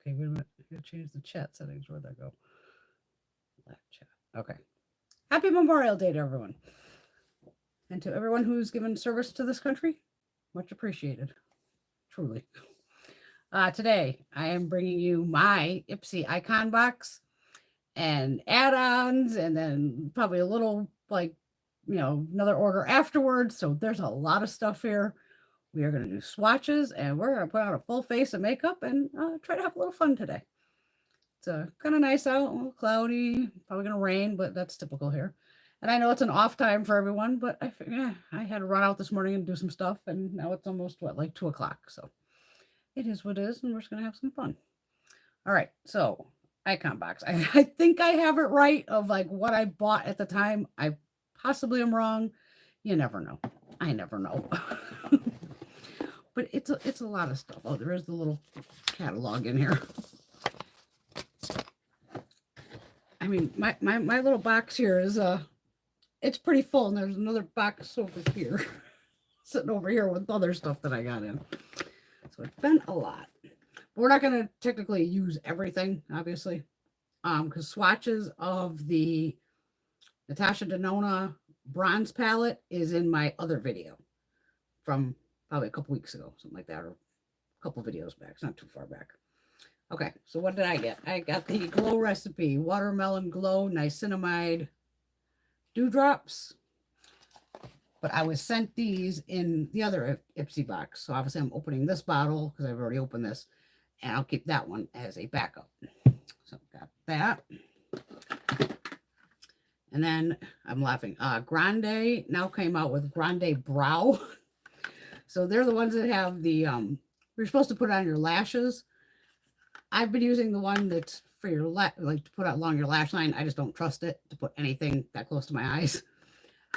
Okay, wait a minute. I gotta change the chat settings. Where'd that go? Left chat. Okay. Happy Memorial Day to everyone. And to everyone who's given service to this country, much appreciated. Truly. Today, I am bringing you my IPSY icon box and add-ons, and then probably a little, like, another order afterwards. So there's a lot of stuff here. We are going to do swatches, and we're going to put on a full face of makeup and try to have a little fun today. It's kind of nice out, a little cloudy, probably going to rain, but that's typical here. And I know it's an off time for everyone, but I figured, I had to run out this morning and do some stuff, and now it's almost, like 2 o'clock. So it is what it is, and we're just going to have some fun. All right, so icon box. I think I have it right of like what I bought at the time. I possibly am wrong. You never know. I never know. But it's a lot of stuff. Oh, there is the little catalog in here. I mean, my little box here is it's pretty full, and there's another box over here, sitting over here with other stuff that I got in. So it's been a lot. But we're not going to technically use everything, obviously, because swatches of the Natasha Denona bronze palette is in my other video from probably a couple weeks ago, something like that, or a couple videos back. It's not too far back. Okay, so what did I get? I got the Glow Recipe Watermelon Glow Niacinamide Dewdrops. But I was sent these in the other IPSY box. So obviously I'm opening this bottle because I've already opened this. And I'll keep that one as a backup. So got that. And then I'm laughing. Grande now came out with Grande Brow. So they're the ones that have the, you're supposed to put it on your lashes. I've been using the one that's for your, like to put out along your lash line. I just don't trust it to put anything that close to my eyes.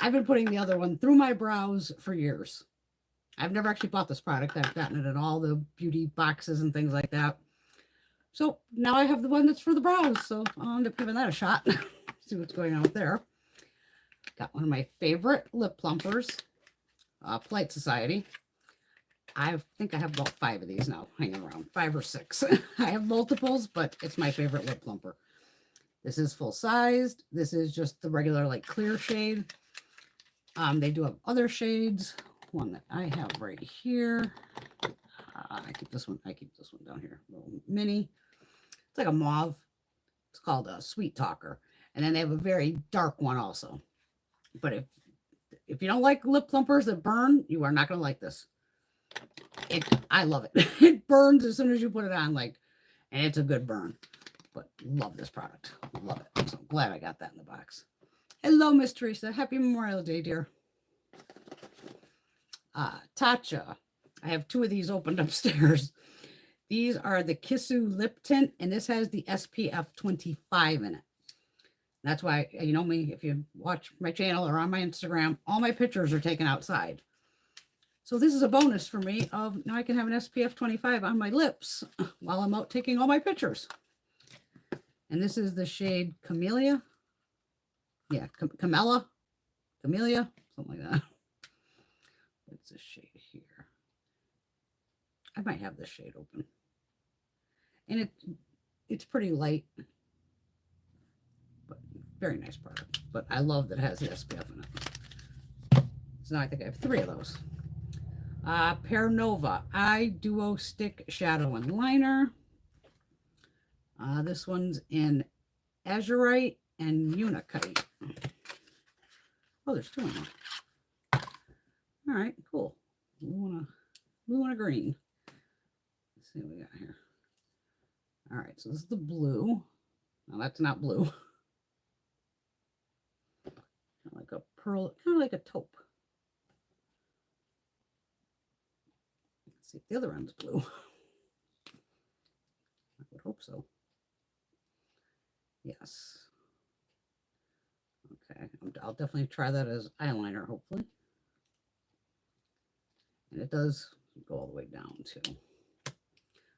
I've been putting the other one through my brows for years. I've never actually bought this product. I've gotten it in all the beauty boxes and things like that. So now I have the one that's for the brows. So I'll end up giving that a shot. See what's going on with there. Got one of my favorite lip plumpers, Polite Society. I think I have about 5 of these now hanging around, 5 or 6. I have multiples, but it's my favorite lip plumper. This is full sized. This is just the regular like clear shade. They do have other shades. One that I have right here. I keep this one down here. A little mini. It's like a mauve. It's called a Sweet Talker. And then they have a very dark one also. But if you don't like lip plumpers that burn, you are not going to like this. I love it. It burns as soon as you put it on, and it's a good burn. But love this product. Love it. I'm so glad I got that in the box. Hello, Miss Teresa. Happy Memorial Day, dear. Tatcha. I have 2 of these opened upstairs. These are the Kissu Lip Tint, and this has the SPF 25 in it. That's why, you know me, if you watch my channel or on my Instagram, all my pictures are taken outside. So this is a bonus for me of now I can have an SPF 25 on my lips while I'm out taking all my pictures. And this is the shade Camellia. Yeah, Camellia, something like that. What's this shade here? I might have this shade open. And it's pretty light, but very nice product. But I love that it has the SPF in it. So now I think I have 3 of those. Pear Nova Eye Duo Stick Shadow and Liner. This one's in Azurite and Unikite. Oh, there's 2 in there. All right, cool. Blue and a green. Let's see what we got here. All right, so this is the blue. No, that's not blue. Kind of like a pearl, kind of like a taupe. Let's see if the other one's blue. I would hope so. Yes. Okay, I'll definitely try that as eyeliner, hopefully. And it does go all the way down too.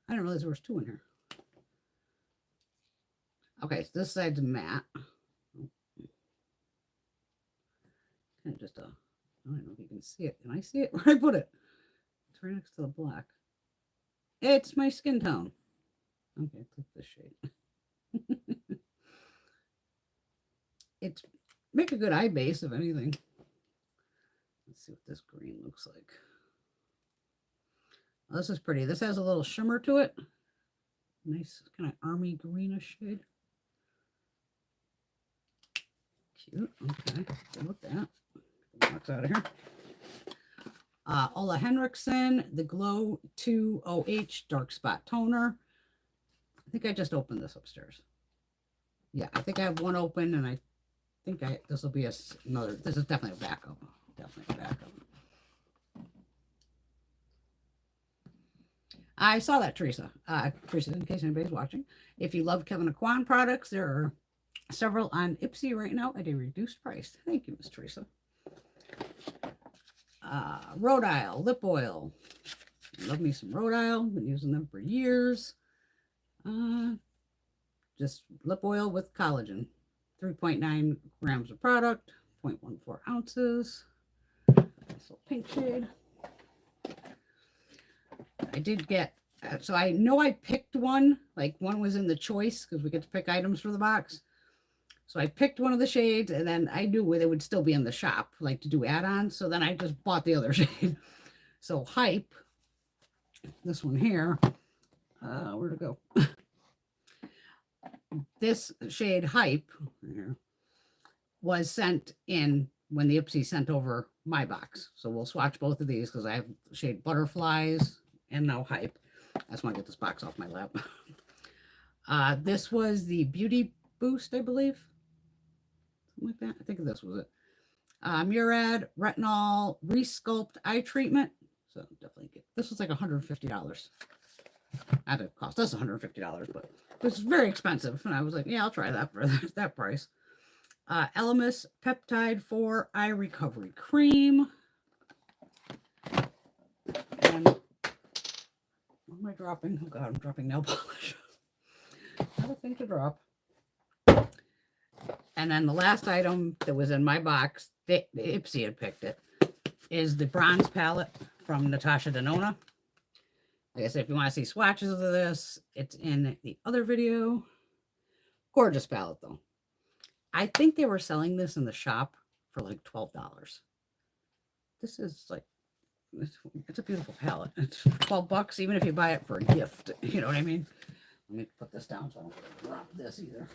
I didn't realize there was 2 in here. Okay, so this side's matte. Kind of just I don't know if you can see it. Can I see it? Where I put it? It's right next to the black. It's my skin tone. Okay, click this shade. It's make a good eye base, if anything. Let's see what this green looks like. Oh, this is pretty. This has a little shimmer to it. Nice kind of army greenish shade. Cute. Okay, good with that. Box out of here. Ola Henriksen, the Glow 2 OH Dark Spot Toner. I think I just opened this upstairs. Yeah, I think I have one open, and I think this will be another. This is definitely a backup. Definitely a backup. I saw that, Teresa. Teresa, in case anybody's watching. If you love Kevin Aquan products, there are several on IPSY right now at a reduced price. Thank you, Miss Teresa. Rhode Isle lip oil. Love me some Rhode Isle. Been using them for years. Just lip oil with collagen. 3.9 grams of product. 0.14 ounces. This little pink shade. I did get, so I know I picked one. Like one was in the choice because we get to pick items for the box. So I picked one of the shades, and then I knew they would still be in the shop, like to do add-ons. So then I just bought the other shade. So Hype, this one here, where'd it go? This shade Hype here was sent in when the IPSY sent over my box. So we'll swatch both of these because I have shade Butterflies and now Hype. I just want to get this box off my lap. This was the Beauty Boost, I believe. Like that. I think this was it. Murad Retinol Resculpt Eye Treatment. So definitely get this. Was like $150. Had to cost us $150, but it was very expensive. And I was like, yeah, I'll try that for that price. Elemis Peptide 4 Eye Recovery Cream. And what am I dropping? Oh God, I'm dropping nail polish. Not a thing to drop. And then the last item that was in my box, the IPSY had picked it, is the bronze palette from Natasha Denona. Like I said, if you want to see swatches of this, it's in the other video. Gorgeous palette, though. I think they were selling this in the shop for like $12. This is like, it's a beautiful palette. It's $12, even if you buy it for a gift. You know what I mean? Let me put this down so I don't drop this either.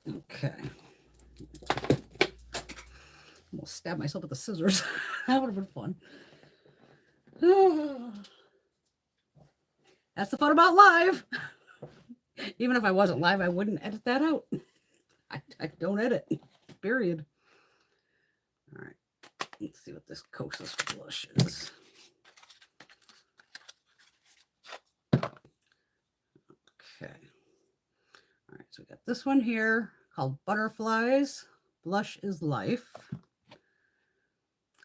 Okay. Almost stabbed myself with the scissors. That would have been fun. That's the fun about live. Even if I wasn't live, I wouldn't edit that out. I don't edit. Period. All right. Let's see what this Kosas blush is. Okay. All right, so we got this one here called Butterflies. Blush is Life.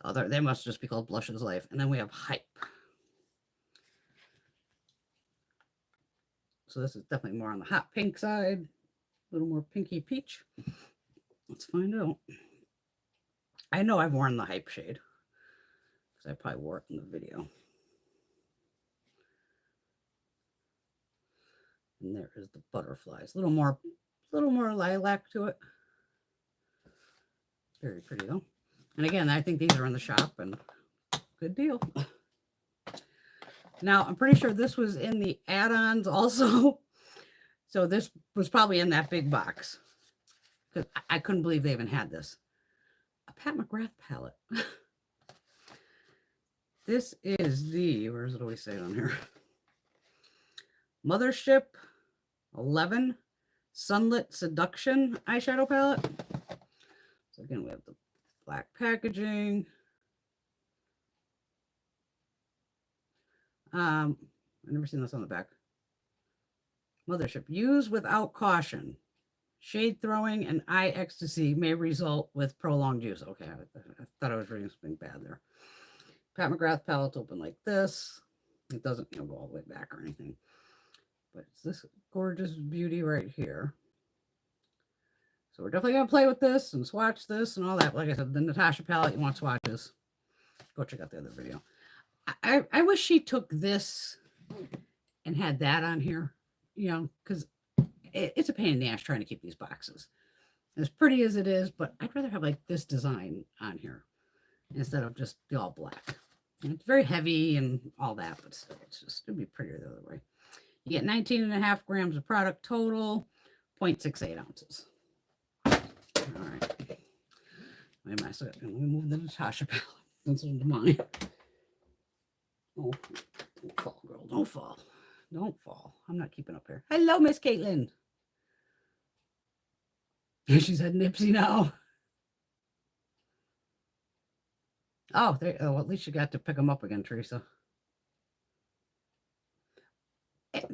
Oh, they must just be called Blush is Life. And then we have Hype. So this is definitely more on the hot pink side. A little more pinky peach. Let's find out. I know I've worn the Hype shade because I probably wore it in the video. And there is the Butterflies. A little more lilac to it. Very pretty though. And again, I think these are in the shop and good deal. Now, I'm pretty sure this was in the add-ons also. So this was probably in that big box. Because I couldn't believe they even had this. A Pat McGrath palette. This is the, where does it always say it on here? Mothership 11 Sunlit Seduction eyeshadow palette. So again, we have the black packaging. I've never seen this on the back. Mothership, use without caution. Shade throwing and eye ecstasy may result with prolonged use. Okay, I thought I was reading something bad there. Pat McGrath palettes open like this. It doesn't go all the way back or anything. But it's this gorgeous beauty right here. So we're definitely going to play with this and swatch this and all that. Like I said, the Natasha palette, you want swatches, go check out the other video. I wish she took this and had that on here, you know, because it's a pain in the ass trying to keep these boxes. As pretty as it is, but I'd rather have like this design on here instead of just the all black. And it's very heavy and all that, but still, it's just, it'd be prettier the other way. You get 19.5 grams of product total, 0.68 ounces. All right. Wait a minute, let me move the Natasha palette. This is mine. Oh, don't fall, girl. Don't fall. Don't fall. I'm not keeping up here. Hello, Miss Caitlin. She's at Nipsey now. Oh, there. Oh, well, at least you got to pick them up again, Teresa.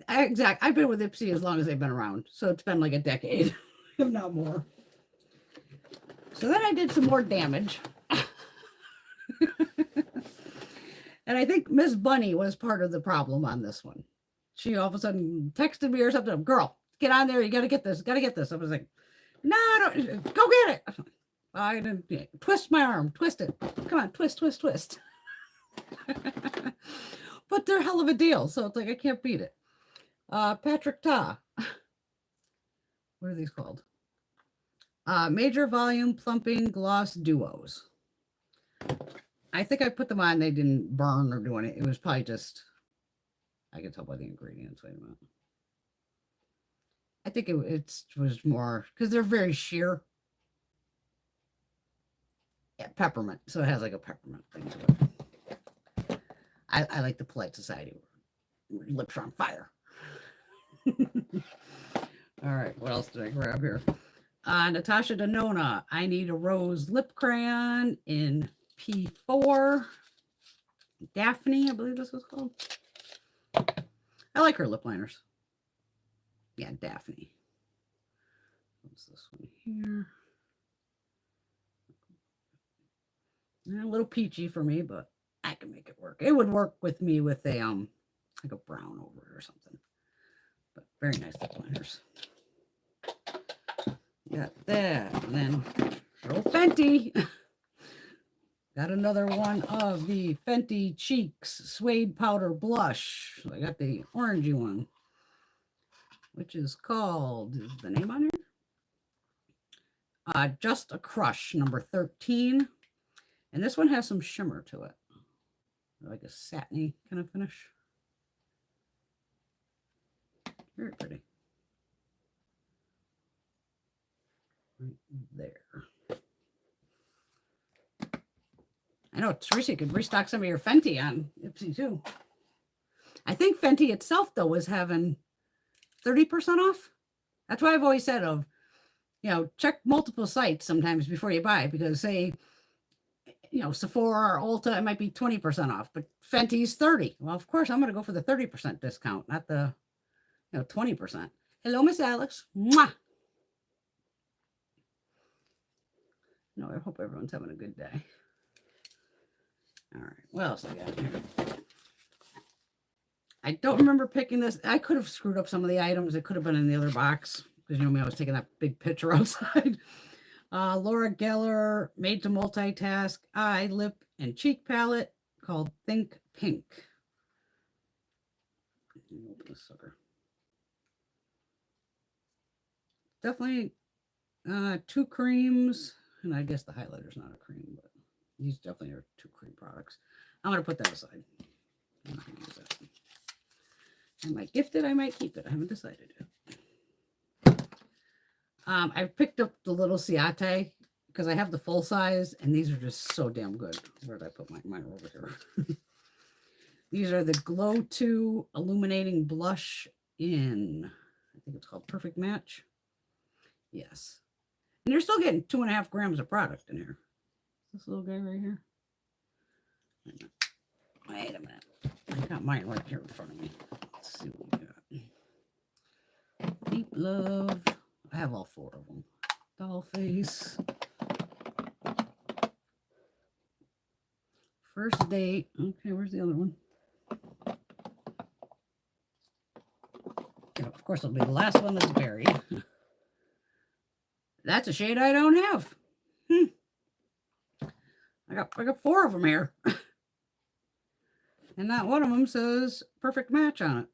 Exactly. I've been with IPSY as long as they've been around, so it's been like a decade, if not more. So then I did some more damage. And I think Miss Bunny was part of the problem on this one. She all of a sudden texted me or something. Girl, get on there. You got to get this. Got to get this. I was like, no, don't. Go get it. I didn't. Yeah, twist my arm. Twist it. Come on. Twist, twist, twist. But they're a hell of a deal. So it's like, I can't beat it. Patrick Ta. What are these called? Major volume plumping gloss duos. I think I put them on. They didn't burn or do anything. It was probably just, I can tell by the ingredients. Wait a minute. I think it was more because they're very sheer. Yeah, peppermint. So it has like a peppermint thing to it. I like the polite society. Lips are on fire. All right. What else did I grab here? Natasha Denona. I need a rose lip crayon in P4. Daphne, I believe this was called. I like her lip liners. Yeah, Daphne. What's this one here? A little peachy for me, but I can make it work. It would work with me with a like a brown over it or something. But very nice lip liners. Got that. And then little Fenty. Got another one of the Fenty Cheeks Suede Powder Blush. So I got the orangey one, which is called, is the name on here? Just a Crush, number 13. And this one has some shimmer to it. Like a satiny kind of finish. Very pretty. Right there. I know, Teresa, you could restock some of your Fenty on IPSY too. I think Fenty itself, though, was having 30% off. That's why I've always said check multiple sites sometimes before you buy, because say, Sephora or Ulta, it might be 20% off, but Fenty's 30. Well, of course, I'm going to go for the 30% discount, not the 20%. Hello, Miss Alex. Mwah! No, I hope everyone's having a good day. All right, what else I got here? I don't remember picking this. I could have screwed up some of the items. It could have been in the other box because I was taking that big picture outside. Laura Geller, Made to Multitask Eye, Lip, and Cheek Palette called Think Pink. Open this sucker. Definitely 2 creams, and I guess the highlighter's not a cream, but these definitely are 2 cream products. I'm going to put that aside. I'm not going to use that. I might gift it. I might keep it. I haven't decided yet. I picked up the little Ciate because I have the full size, and these are just so damn good. Where did I put mine over here? These are the Glow 2 Illuminating Blush in, I think it's called Perfect Match. Yes. And you're still getting 2.5 grams of product in here. This little guy right here. Wait a minute. I got mine right here in front of me. Let's see what we got. Deep Love. I have all 4 of them. Doll Face. First Date. Okay, where's the other one? Yeah, of course, it'll be the last one that's buried. That's a shade I don't have. I got 4 of them here. And not one of them says Perfect Match on it.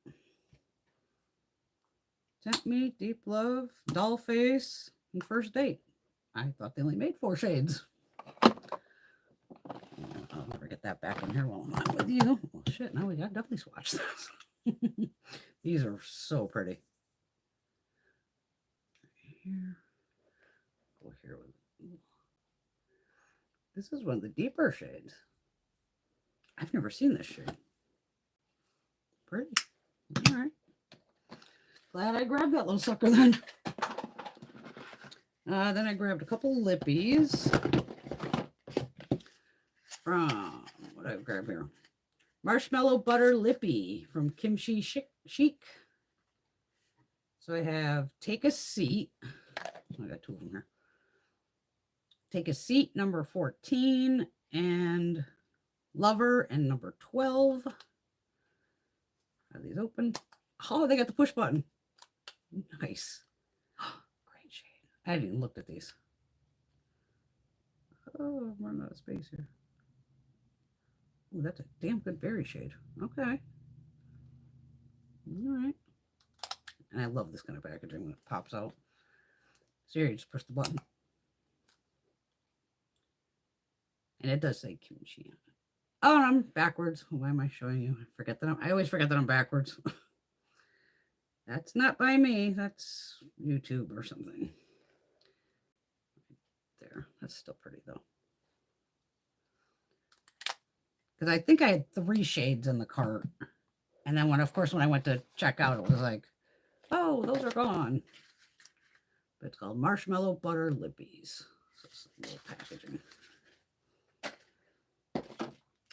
Tempt Me, Deep Love, Doll Face, and First Date. I thought they only made 4 shades. I'll never get that back in here while I'm on with you. Well, shit, now we got to definitely swatch this. These are so pretty. Here. Go here with it. This is one of the deeper shades. I've never seen this shade. Pretty. All right. Glad I grabbed that little sucker then. Then I grabbed a couple lippies from, what did I grab here? Marshmallow Butter Lippy from Kimchi Chic. So I have Take a Seat. I got 2 of them here. Take a Seat, number 14, and Lover, and number 12. Are these open? Oh, they got the push button. Nice. Great shade. I haven't even looked at these. Oh, I'm running out of space here. Oh, that's a damn good berry shade. Okay. All right. And I love this kind of packaging when it pops out. So here you just push the button. And it does say kimchi on it. Oh, and I'm backwards. Why am I showing you? I always forget that I'm backwards. That's not by me. That's YouTube or something. There. That's still pretty though. Because I think I had 3 shades in the cart. And then when I went to check out, it was like, oh, those are gone. But it's called Marshmallow Butter Lippies. So it's a little packaging.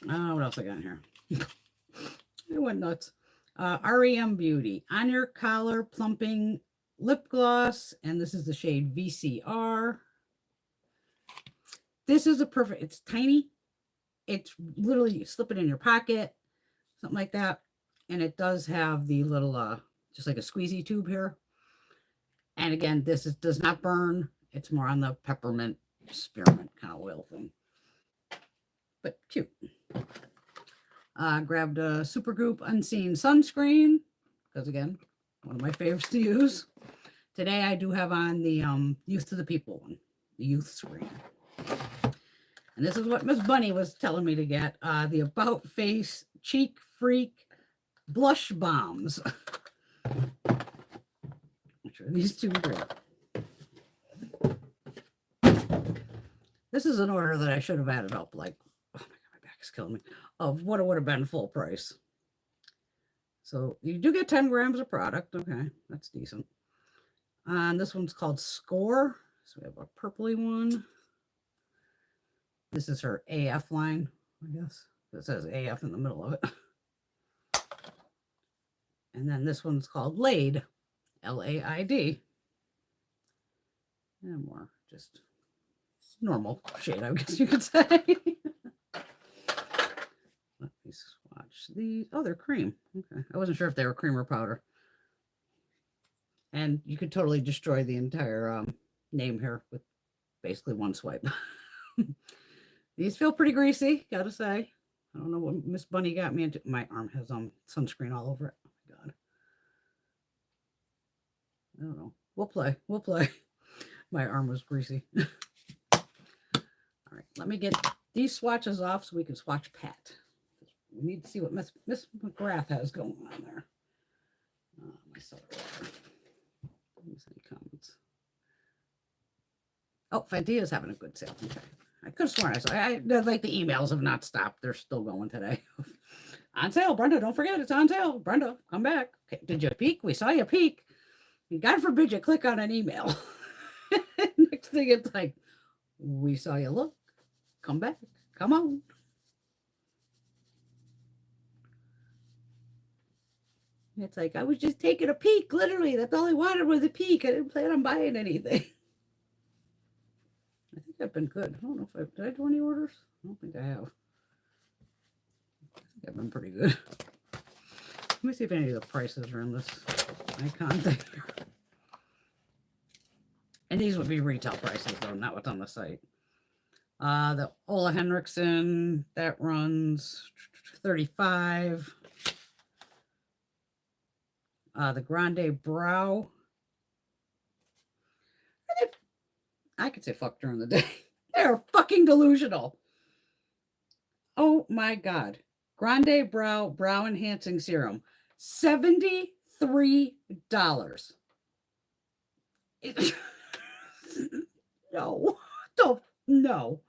What else I got in here? It went nuts. REM Beauty On Your Collar Plumping Lip Gloss. And this is the shade VCR. This is a perfect, it's tiny. It's literally, you slip it in your pocket, something like that. And it does have the little, just like a squeezy tube here. And again, does not burn. It's more on the peppermint, spearmint kind of oil thing. But cute. Grabbed a Supergoop Unseen Sunscreen. Because again, one of my favorites to use. Today I do have on the Youth to the People one. The Youth screen. And this is what Miss Bunny was telling me to get. The About Face Cheek Freak Blush Bombs. Which are these 2 here. This is an order that I should have added up. Like, oh my God, my back is killing me. Of what it would have been full price. So you do get 10 grams of product. Okay, that's decent. And this one's called Score. So we have a purpley one. This is her AF line, I guess. It says AF in the middle of it. And then this one's called Laid, L-A-I-D. And more just normal shade, I guess you could say. Let me swatch these. Oh, they're cream. Okay. I wasn't sure if they were cream or powder. And you could totally destroy the entire name here with basically one swipe. These feel pretty greasy, gotta say. I don't know what Miss Bunny got me into. My arm has sunscreen all over it. Oh my God. I don't know. We'll play. My arm was greasy. All right, let me get these swatches off so we can swatch Pat. We need to see what Miss McGrath has going on there. My soda water. Any comments? Oh, Fantia's having a good sale. Okay. I could have sworn I like the emails have not stopped. They're still going today. On sale, Brenda. Don't forget it's on sale. Brenda, come back. Okay, did you peek? We saw you peek. And God forbid you click on an email. Next thing it's like, we saw you look. Come back. Come on. It's like, I was just taking a peek. Literally, that's all I wanted was a peek. I didn't plan on buying anything. I think I've been good. I don't know if did I do any orders? I don't think I have. I think I've been pretty good. Let me see if any of the prices are in this icon thing. And these would be retail prices, though, not what's on the site. The Ola Henriksen, that runs $35. The Grande Brow I could say fuck during the day. They're fucking delusional. Oh my God. Grande Brow Enhancing Serum. $73. No. Don't. No.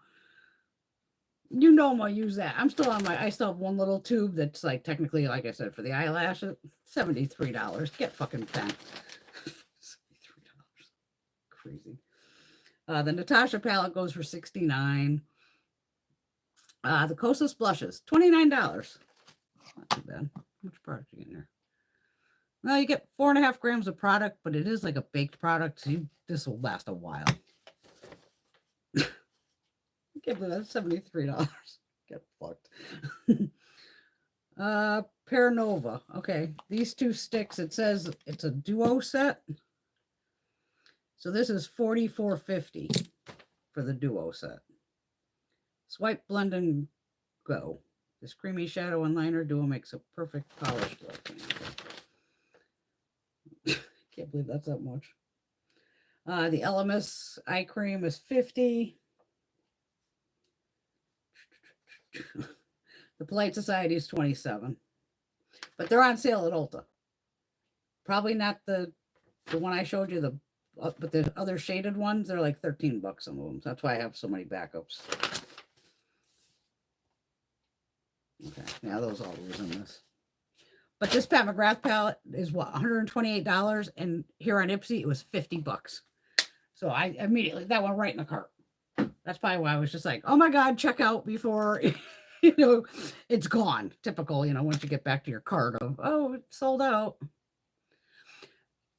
You know I'm gonna use that. I'm still on my, I still have one little tube that's like technically, like I said, for the eyelashes. $73. Get fucking bent. $73. Crazy. The Natasha palette goes for $69. The Kosas blushes, $29. Not too bad. How much product you get in there? Well, you get 4.5 grams of product, but it is like a baked product, so this will last a while. I can't believe that's $73. Get fucked. Paranova. Okay, these two sticks, it says it's a duo set. So this is $44.50 for the duo set. Swipe, blend, and go. This creamy shadow and liner duo makes a perfect polish look. Can't believe that's that much. The LMS eye cream is $50. The Polite Society is $27. But they're on sale at Ulta. Probably not the one I showed you, but the other shaded ones, they're like $13 some of them. So that's why I have so many backups. Okay, yeah, those all lose in this. But this Pat McGrath palette is what, $128, and here on IPSY it was $50. So I immediately, that went right in the cart. That's probably why I was just like, oh my God, check out before it's gone. Typical, once you get back to your cart of, oh, it's sold out.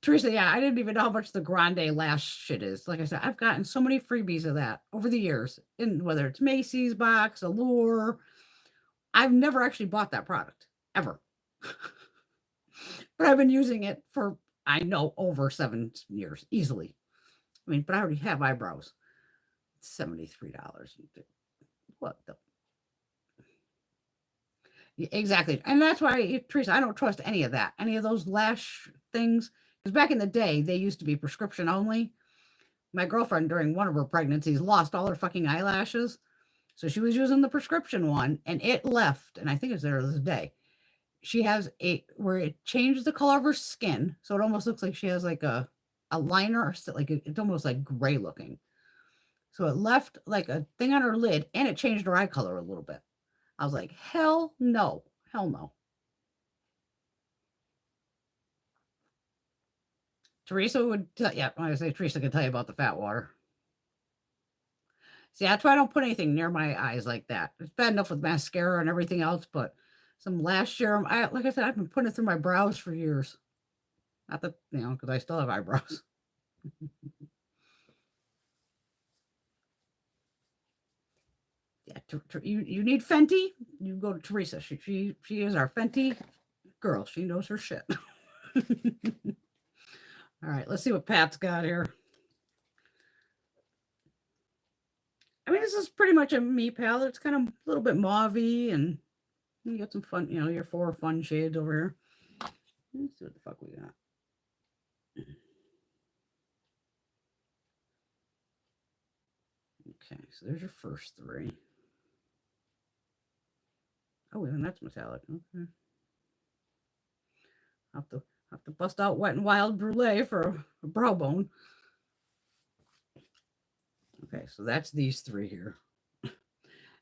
Teresa, yeah, I didn't even know how much the Grande Lash shit is. Like I said, I've gotten so many freebies of that over the years, whether it's Macy's box, Allure. I've never actually bought that product, ever. But I've been using it for, I know, over 7 years, easily. I mean, but I already have eyebrows. $73. What the? Yeah, exactly. And that's why, Teresa, I don't trust any of that. Any of those lash things. Because back in the day, they used to be prescription only. My girlfriend, during one of her pregnancies, lost all her fucking eyelashes. So she was using the prescription one, and it left. And I think it's there this day. She has where it changed the color of her skin. So it almost looks like she has like a liner, like it's almost like gray looking. So it left like a thing on her lid, and it changed her eye color a little bit. I was like, hell no. Hell no. Teresa would tell, yeah, when I say Teresa can tell you about the fat water. See, that's why I don't put anything near my eyes like that. It's bad enough with mascara and everything else, but some lash serum, like I said, I've been putting it through my brows for years. Not that, because I still have eyebrows. Yeah, you need Fenty, you go to Teresa. She is our Fenty girl. She knows her shit. All right, let's see what Pat's got here. I mean, this is pretty much a me palette. It's kind of a little bit mauve-y, and you got some fun, your 4 fun shades over here. Let's see what the fuck we got. Okay, so there's your first 3. Oh, and that's metallic. Okay. Have to bust out Wet and Wild Brulee for a brow bone. Okay, so that's these 3 here.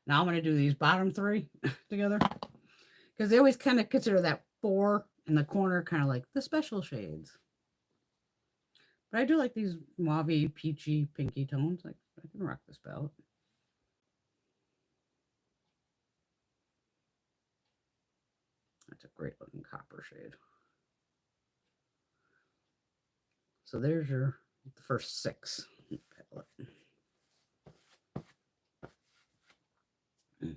Now I'm going to do these bottom 3 together. Because they always kind of consider that 4 in the corner kind of like the special shades. But I do like these mauve, peachy, pinky tones. Like, I can rock this palette. That's a great looking copper shade. So there's the first 6 palette. Okay.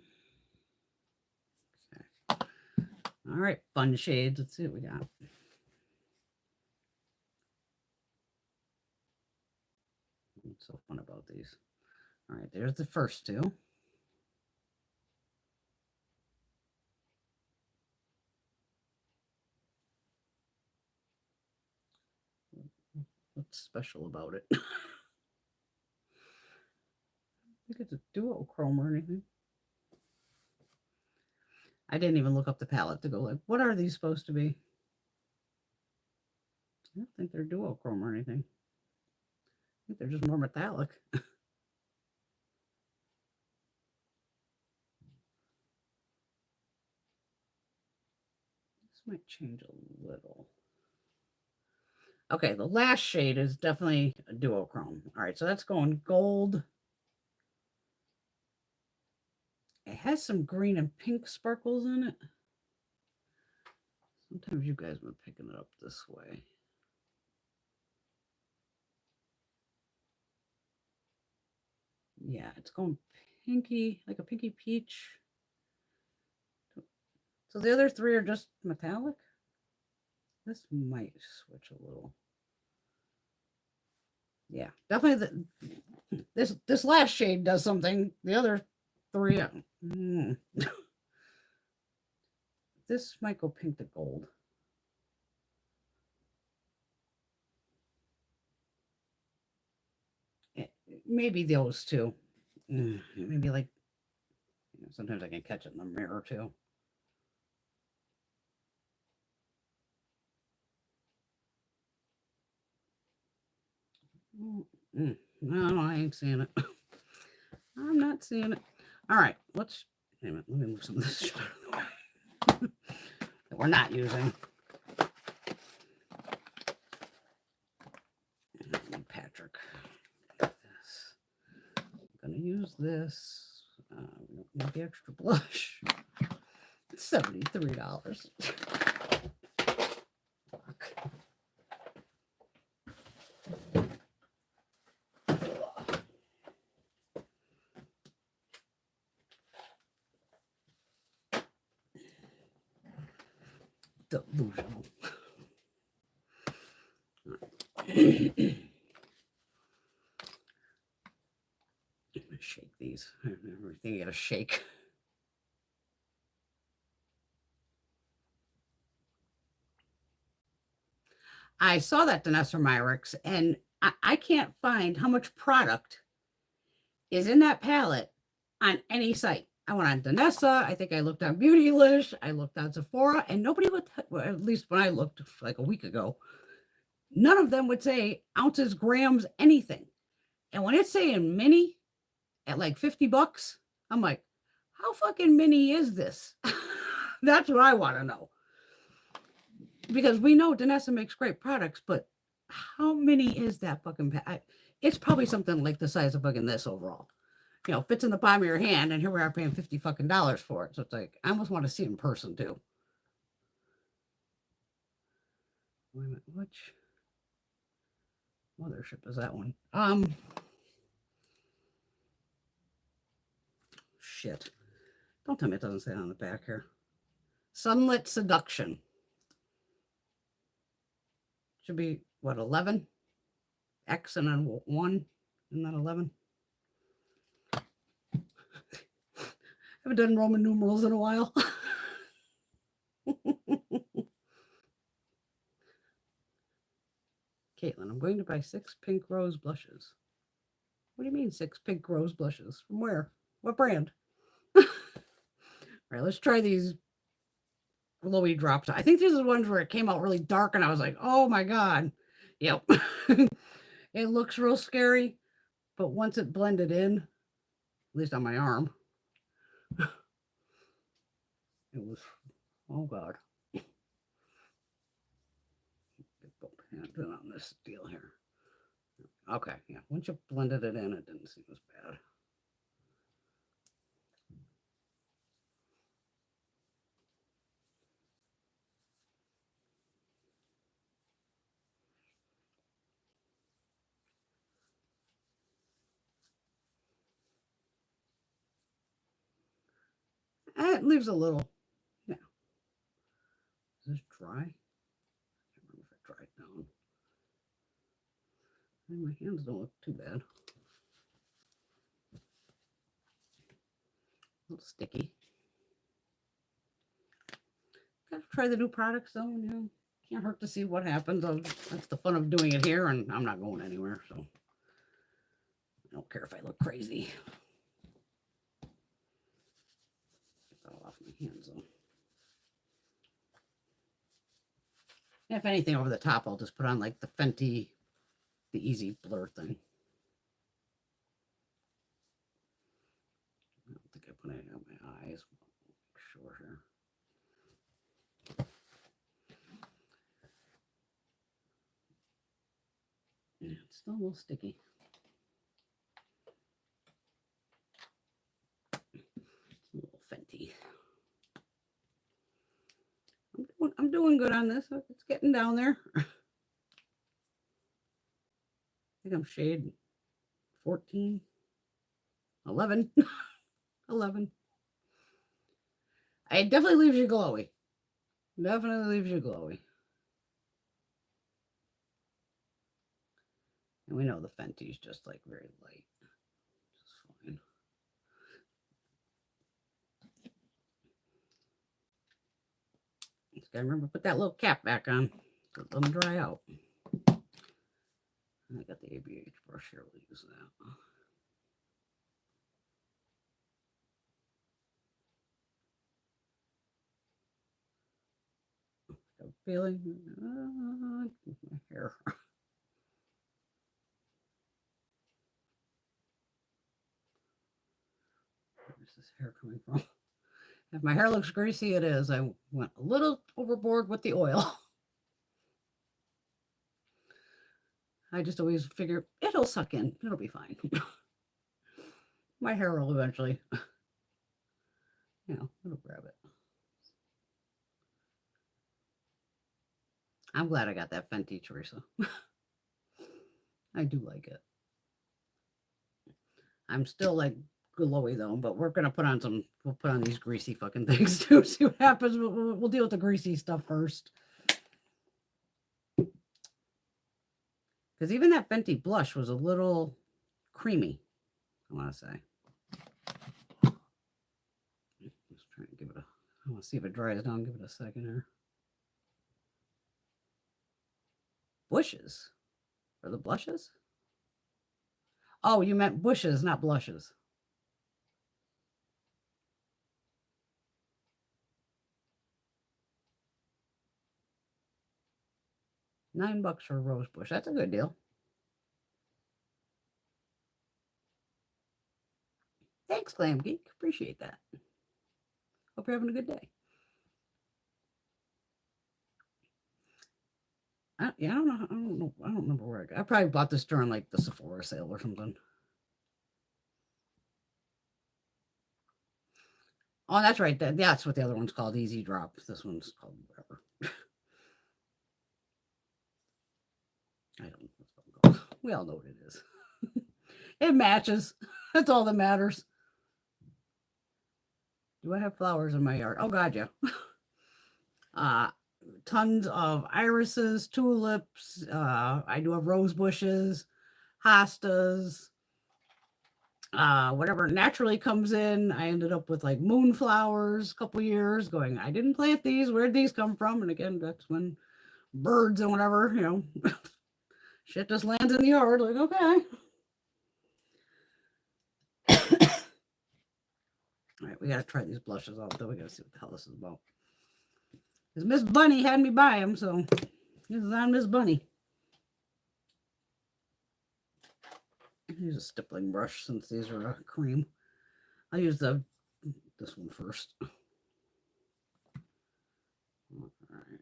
All right, fun shades. Let's see what we got. What's so fun about these? All right, there's the first 2. What's special about it? think it's a duochrome or anything. I didn't even look up the palette to go like, what are these supposed to be? I don't think they're duochrome or anything. I think they're just more metallic. This might change a little. Okay, the last shade is definitely a duochrome. All right, so that's going gold. It has some green and pink sparkles in it. Sometimes you guys have been picking it up this way. Yeah, it's going pinky, like a pinky peach. So the other three are just metallic. This might switch a little. Yeah, definitely. This last shade does something. The other three, this might go pink to gold. Maybe those two. Maybe like, sometimes I can catch it in the mirror too. No, I ain't seeing it. I'm not seeing it. All right, let's, wait a minute, let me move some of this shit out of the way that we're not using. Patrick. This. I'm going to use this. We don't need the extra blush. It's $73. Delusional. Shake these. Everything you gotta shake. I saw that Danessa Myricks, and I can't find how much product is in that palette on any site. I went on Danessa. I think I looked on Beautylish. I looked on Sephora, and nobody would, well, at least when I looked like a week ago, none of them would say ounces, grams, anything. And when it's saying mini at like $50, I'm like, how fucking mini is this? That's what I want to know. Because we know Danessa makes great products, but how many is that fucking it's probably something like the size of fucking this overall. You know, fits in the palm of your hand, and here we are paying $50 fucking for it. So it's like, I almost want to see it in person too. Wait a minute, which mothership is that one? Shit. Don't tell me it doesn't say it on the back here. Sunlit Seduction. Should be, what, 11? X and then 1, and then 11. I haven't done Roman numerals in a while. Caitlin, I'm going to buy 6 pink rose blushes. What do you mean 6 pink rose blushes? From where? What brand? All right, let's try these glowy drops. I think these are the ones where it came out really dark and I was like, oh my God. Yep. It looks real scary, but once it blended in, at least on my arm, it was, oh God. On this deal here. Okay, yeah. Once you blended it in, it didn't seem as bad. It leaves a little. Yeah. Is this dry? I can't remember if it dried down. My hands don't look too bad. A little sticky. Gotta try the new products though. You know, can't hurt to see what happens. That's the fun of doing it here, and I'm not going anywhere, so I don't care if I look crazy. hands though. If anything over the top, I'll just put on like the Fenty, the easy blur thing. I don't think I put any on my eyes. Sure here. Yeah, it's still a little sticky. It's a little Fenty. I'm doing good on this. It's getting down there. I think I'm shade 14, 11, 11. It definitely leaves you glowy. Definitely leaves you glowy. And we know the Fenty's just like very light. It's fine. Just gotta remember to put that little cap back on. Let them dry out. I got the ABH brush here. We'll use that. I'm feeling my hair. Where's this hair coming from? If my hair looks greasy, it is. I went a little overboard with the oil. I just always figure it'll suck in. It'll be fine. My hair will eventually, it'll grab it. I'm glad I got that Fenty, Teresa. I do like it. I'm still like glowy though, but we're gonna put on we'll put on these greasy fucking things too. See what happens. We'll deal with the greasy stuff first. Because even that Fenty blush was a little creamy, I want to say. Just trying to give it I want to see if it dries down. Give it a second here. Bushes? For the blushes? Oh, you meant bushes, not blushes. $9 for a rose bush. That's a good deal. Thanks, Glam Geek. Appreciate that. Hope you're having a good day. Yeah, I don't know. I don't remember where I probably bought this during like the Sephora sale or something. Oh, that's right. That's what the other one's called. Easy Drop. This one's called whatever. I don't know what's called. We all know what it is. It matches. That's all that matters. Do I have flowers in my yard? Oh, God, yeah. Tons of irises, tulips. I do have rose bushes, hostas. Whatever naturally comes in. I ended up with like moonflowers a couple years going, I didn't plant these. Where'd these come from? And again, that's when birds and whatever, shit just lands in the yard. Like, okay. All right, we got to try these blushes out, though. We got to see what the hell this is about. Because Miss Bunny had me buy them, so this is on Miss Bunny. Use a stippling brush since these are a cream. I'll use this one first. All right.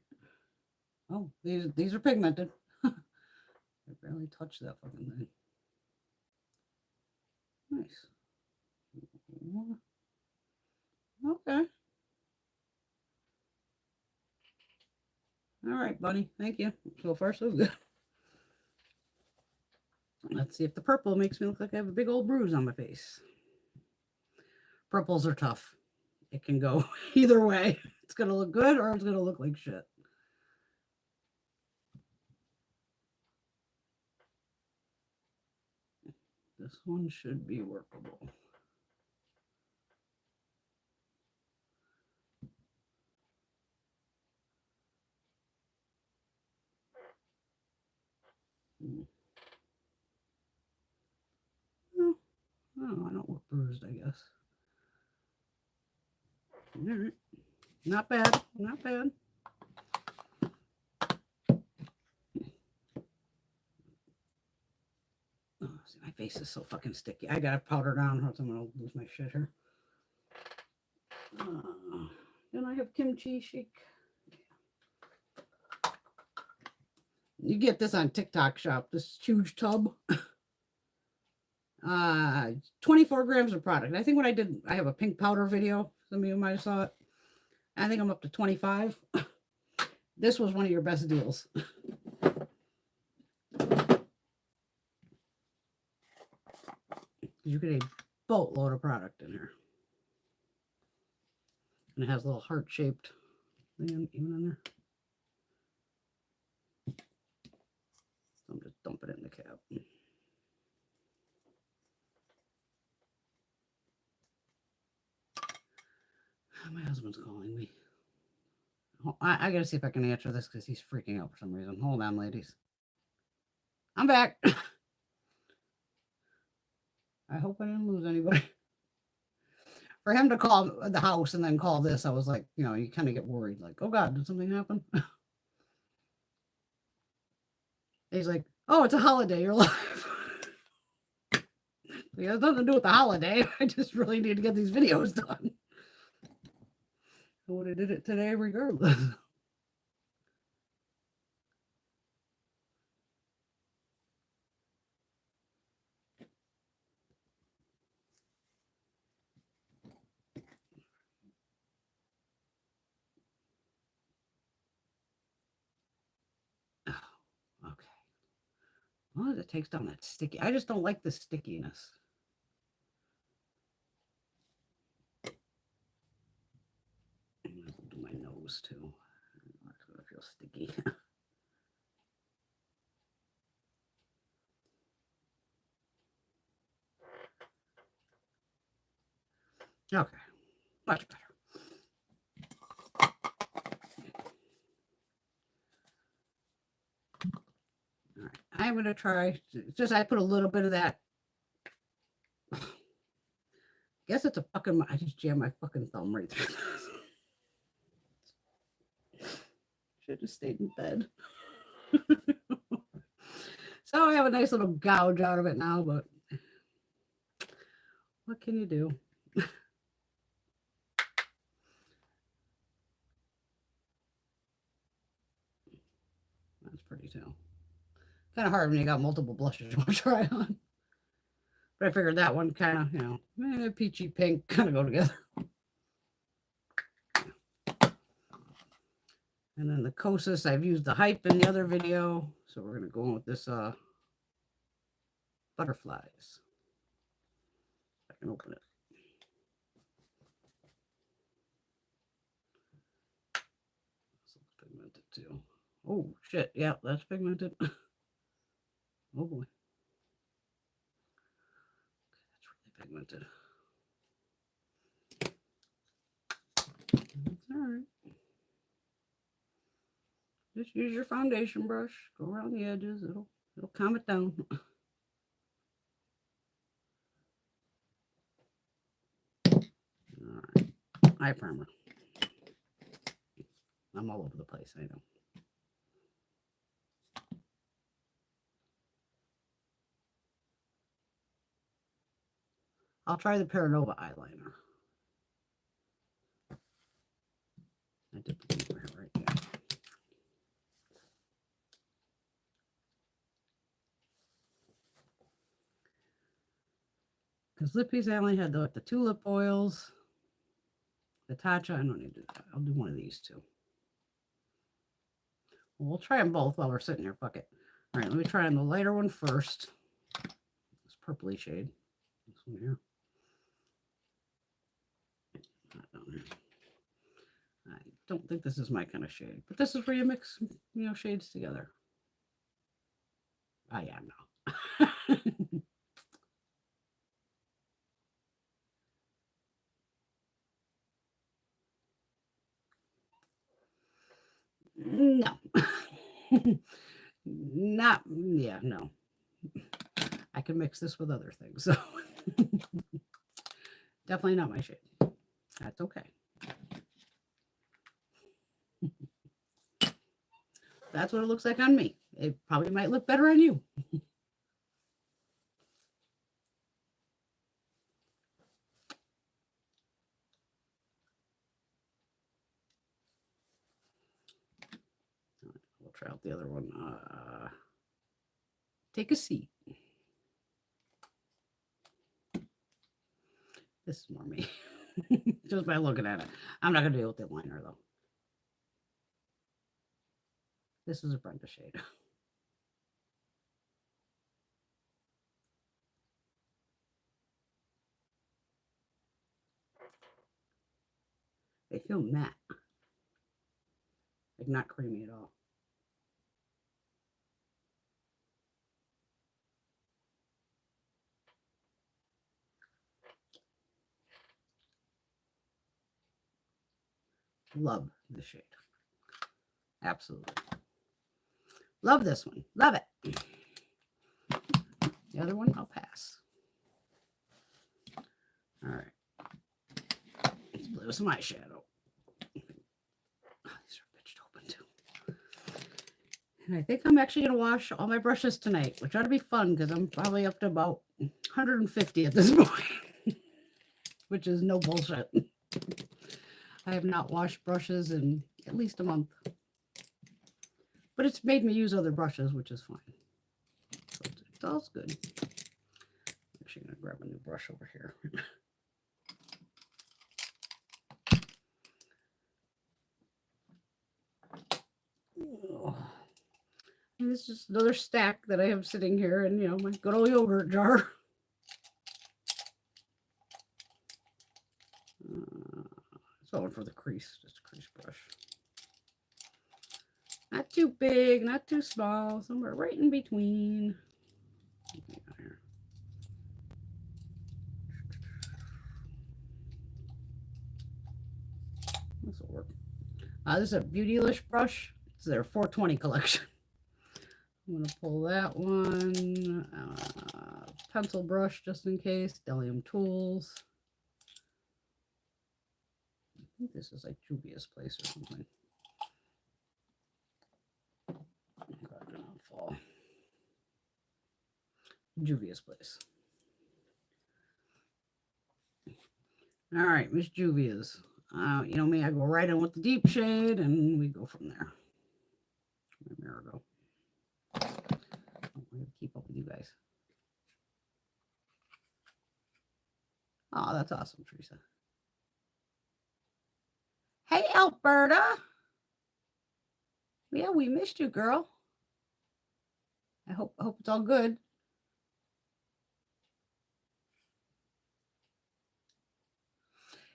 Oh, these are pigmented. I barely touched that fucking thing. Nice. Okay. All right, buddy. Thank you. So far, so good. Let's see if the purple makes me look like I have a big old bruise on my face. Purples are tough. It can go either way. It's going to look good or it's going to look like shit. This one should be workable. Oh, I don't look bruised, I guess. All right. Not bad. Not bad. Oh, see, my face is so fucking sticky. I got to powder down or else I'm going to lose my shit here. Then I have kimchi shake. You get this on TikTok shop, this huge tub. 24 grams of product. I think what I did, I have a pink powder video. Some of you might have saw it. I think I'm up to 25. This was one of your best deals. You get a boatload of product in here. And it has a little heart-shaped thing even in there. So I'm just dumping it in the cap. My husband's calling me. I gotta see if I can answer this because he's freaking out for some reason. Hold on, ladies. I'm back. I hope I didn't lose anybody. For him to call the house and then call this, I was like, you know, you kind of get worried. Like, oh God, did something happen? He's like, oh, it's a holiday. You're live. It has nothing to do with the holiday. I just really need to get these videos done. I would have did it today regardless. Oh, okay. Well, it takes down that sticky. I just don't like the stickiness. I'm going to do my nose too. It's going to feel sticky. Okay, much better. All right, I'm going to try, just I put a little bit of that. Guess it's a fucking, I just jammed my fucking thumb right through this. Should have stayed in bed. So I have a nice little gouge out of it now, but what can you do? That's pretty too. Kind of hard when you got multiple blushes you want to try on. But I figured that one kind of, you know, peachy pink kind of go together. And then the Kosas, I've used the hype in the other video. So we're going to go on with this butterflies. I can open it. This looks pigmented too. Oh, shit. Yeah, that's pigmented. Oh, boy. That's really pigmented. That's all right. Just use your foundation brush. Go around the edges. It'll calm it down. All right. Eye primer. I'm all over the place, I know. I'll try the Paranova eyeliner. I did put it right here. Because lippies, I only had the tulip oils. The Tatcha, I don't need to do that. I'll do one of these two. We'll try them both while we're sitting here. Fuck it. All right, let me try on the lighter one first. This purpley shade. This one here. Not down there. I don't think this is my kind of shade, but this is where you mix, you know, shades together. Oh, yeah, no. No. Not, yeah, no. I can mix this with other things, so definitely not my shade. That's okay. That's what it looks like on me. It probably might look better on you. We'll try out the other one. Take a seat. This is more me. Just by looking at it. I'm not going to deal with the liner, though. This is a Brenda shade. They feel matte. Like not creamy at all. Love the shade. Absolutely. Love this one. Love it. The other one, I'll pass. All right. Let's play with some eyeshadow. Oh, these are pitched open too. And I think I'm actually going to wash all my brushes tonight, which ought to be fun because I'm probably up to about 150 at this point, which is no bullshit. I have not washed brushes in at least a month. But it's made me use other brushes, which is fine. So it's all good. I'm actually going to grab a new brush over here. Oh. And this is just another stack that I have sitting here in, my good old yogurt jar. It's all for the crease, just a crease brush. Not too big, not too small, somewhere right in between. This will work. This is a Beautylish brush. It's their 420 collection. I'm going to pull that one. Pencil brush just in case. Bdellium tools. I think this is like Juvia's Place or something. God, did not fall. Juvia's Place. All right, Miss Juvia's. You know me, I go right in with the deep shade and we go from there. Where'd my mirror go? I'm going to keep up with you guys. Oh, that's awesome, Teresa. Hey, Alberta. Yeah, we missed you, girl. I hope it's all good.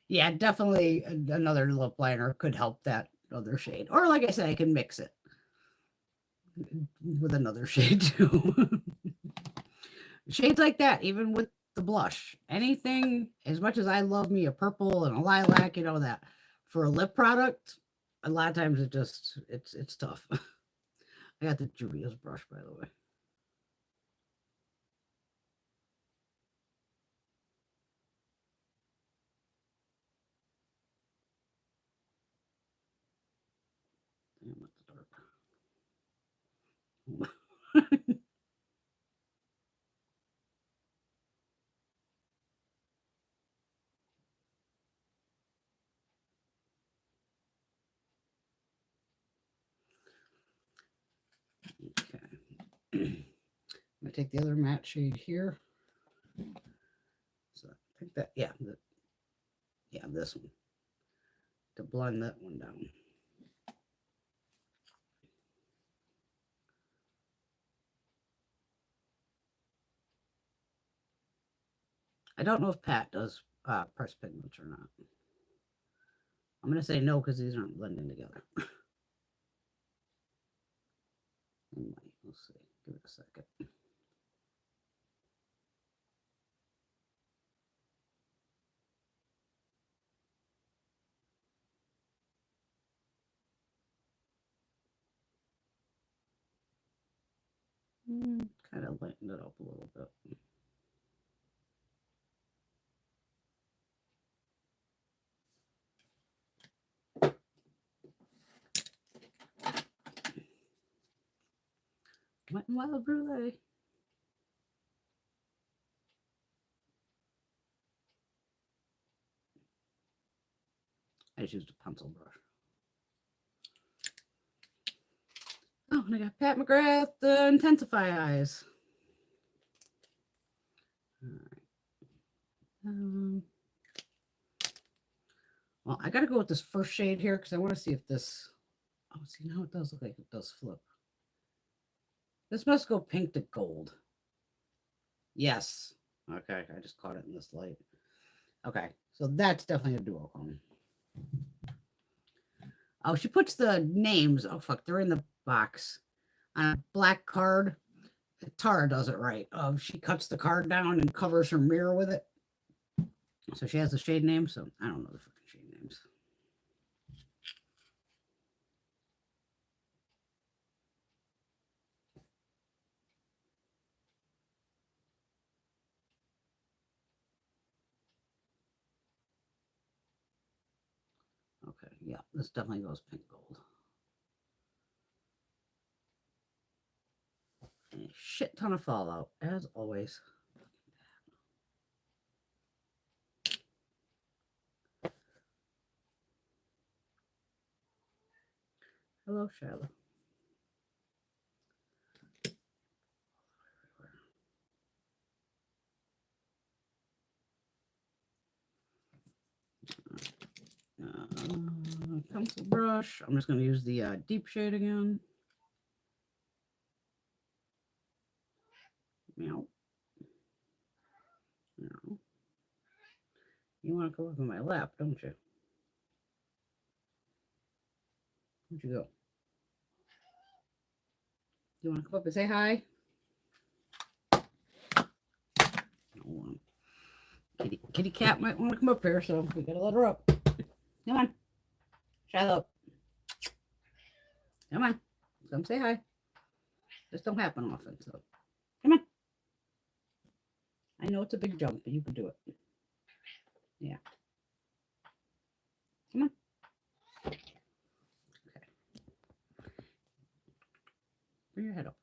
Yeah, definitely another lip liner could help that other shade. Or like I said, I can mix it with another shade too. Shades like that, even with the blush. Anything, as much as I love me a purple and a lilac, that for a lip product, a lot of times it's tough. I got the Juvia's brush, by the way. Damn, it's dark. Okay. I'm going to take the other matte shade here. So I think that, yeah, this one, to blend that one down. I don't know if Pat does pressed pigments or not. I'm going to say no because these aren't blending together. We'll see. Give it a second. Kind of lighten it up a little bit. Wet and Wild Brulee. I just used a pencil brush. Oh, and I got Pat McGrath, the Intensify Eyes. All right. Well, I got to go with this first shade here because I want to see if this... Oh, see, now it does look like it does flip. This must go pink to gold. Yes. Okay, I just caught it in this light. Okay, so that's definitely a duochrome. Oh, she puts the names. Oh, fuck, they're in the box. On a black card. Tara does it right. She cuts the card down and covers her mirror with it. So she has the shade name, so I don't know the fucking shade names. Okay, yeah, this definitely goes pink gold. And a shit ton of fallout, as always. Hello, Shiloh. Pencil brush. I'm just going to use the deep shade again. Meow. Meow. You want to go up in my lap, don't you? Where'd you go? You want to come up and say hi? No. Kitty cat might want to come up here, so we gotta let her up. Come on. Shiloh. Come on. Come say hi. This don't happen often, so come on. I know it's a big jump, but you can do it. Yeah. Come on. Okay. Bring your head up.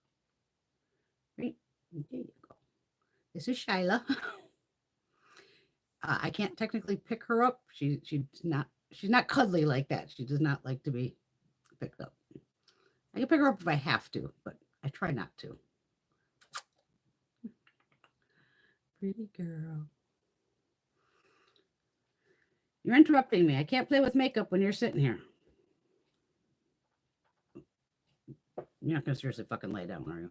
Right. There you go. This is Shyla. I can't technically pick her up. She's not cuddly like that. She does not like to be picked up. I can pick her up if I have to, but I try not to. Pretty girl. You're interrupting me. I can't play with makeup when you're sitting here. You're not going to seriously fucking lay down, are you?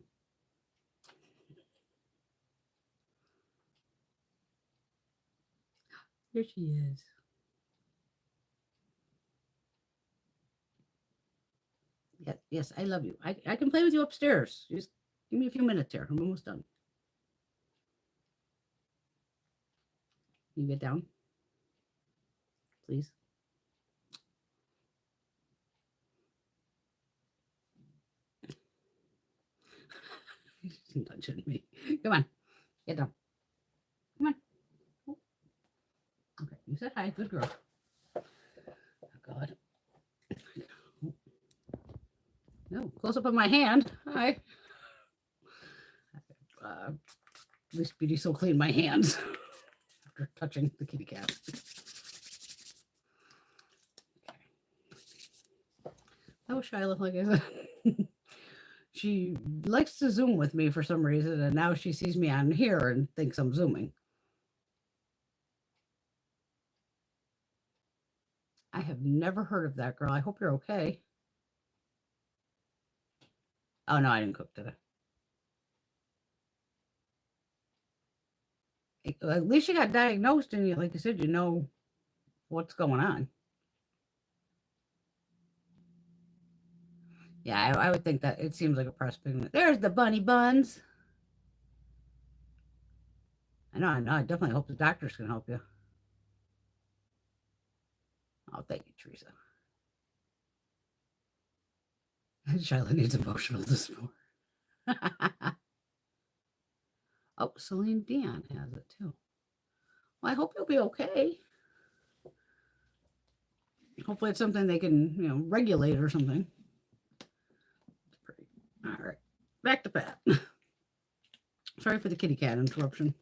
Here she is. Yes, I love you. I can play with you upstairs. Just give me a few minutes here. I'm almost done. Can you get down? Please. She's touching me. Come on. Get down. Come on. Okay, you said hi. Good girl. Oh, God. No, close up on my hand. Hi. At least Beauty so clean my hands after touching the kitty cat. Okay. Oh, Shiloh, like I said, she likes to Zoom with me for some reason, and now she sees me on here and thinks I'm Zooming. I have never heard of that girl. I hope you're okay. Oh, no, I didn't cook today. At least you got diagnosed, and like I said, you know what's going on. Yeah, I would think that it seems like a press pigment. There's the bunny buns. I know. I definitely hope the doctors can help you. Oh, thank you, Teresa. Charlotte needs emotional this morning. Oh, Celine Dion has it too. Well, I hope you'll be okay. Hopefully it's something they can, regulate or something. It's pretty. All right. back to Pat. Sorry for the kitty cat interruption.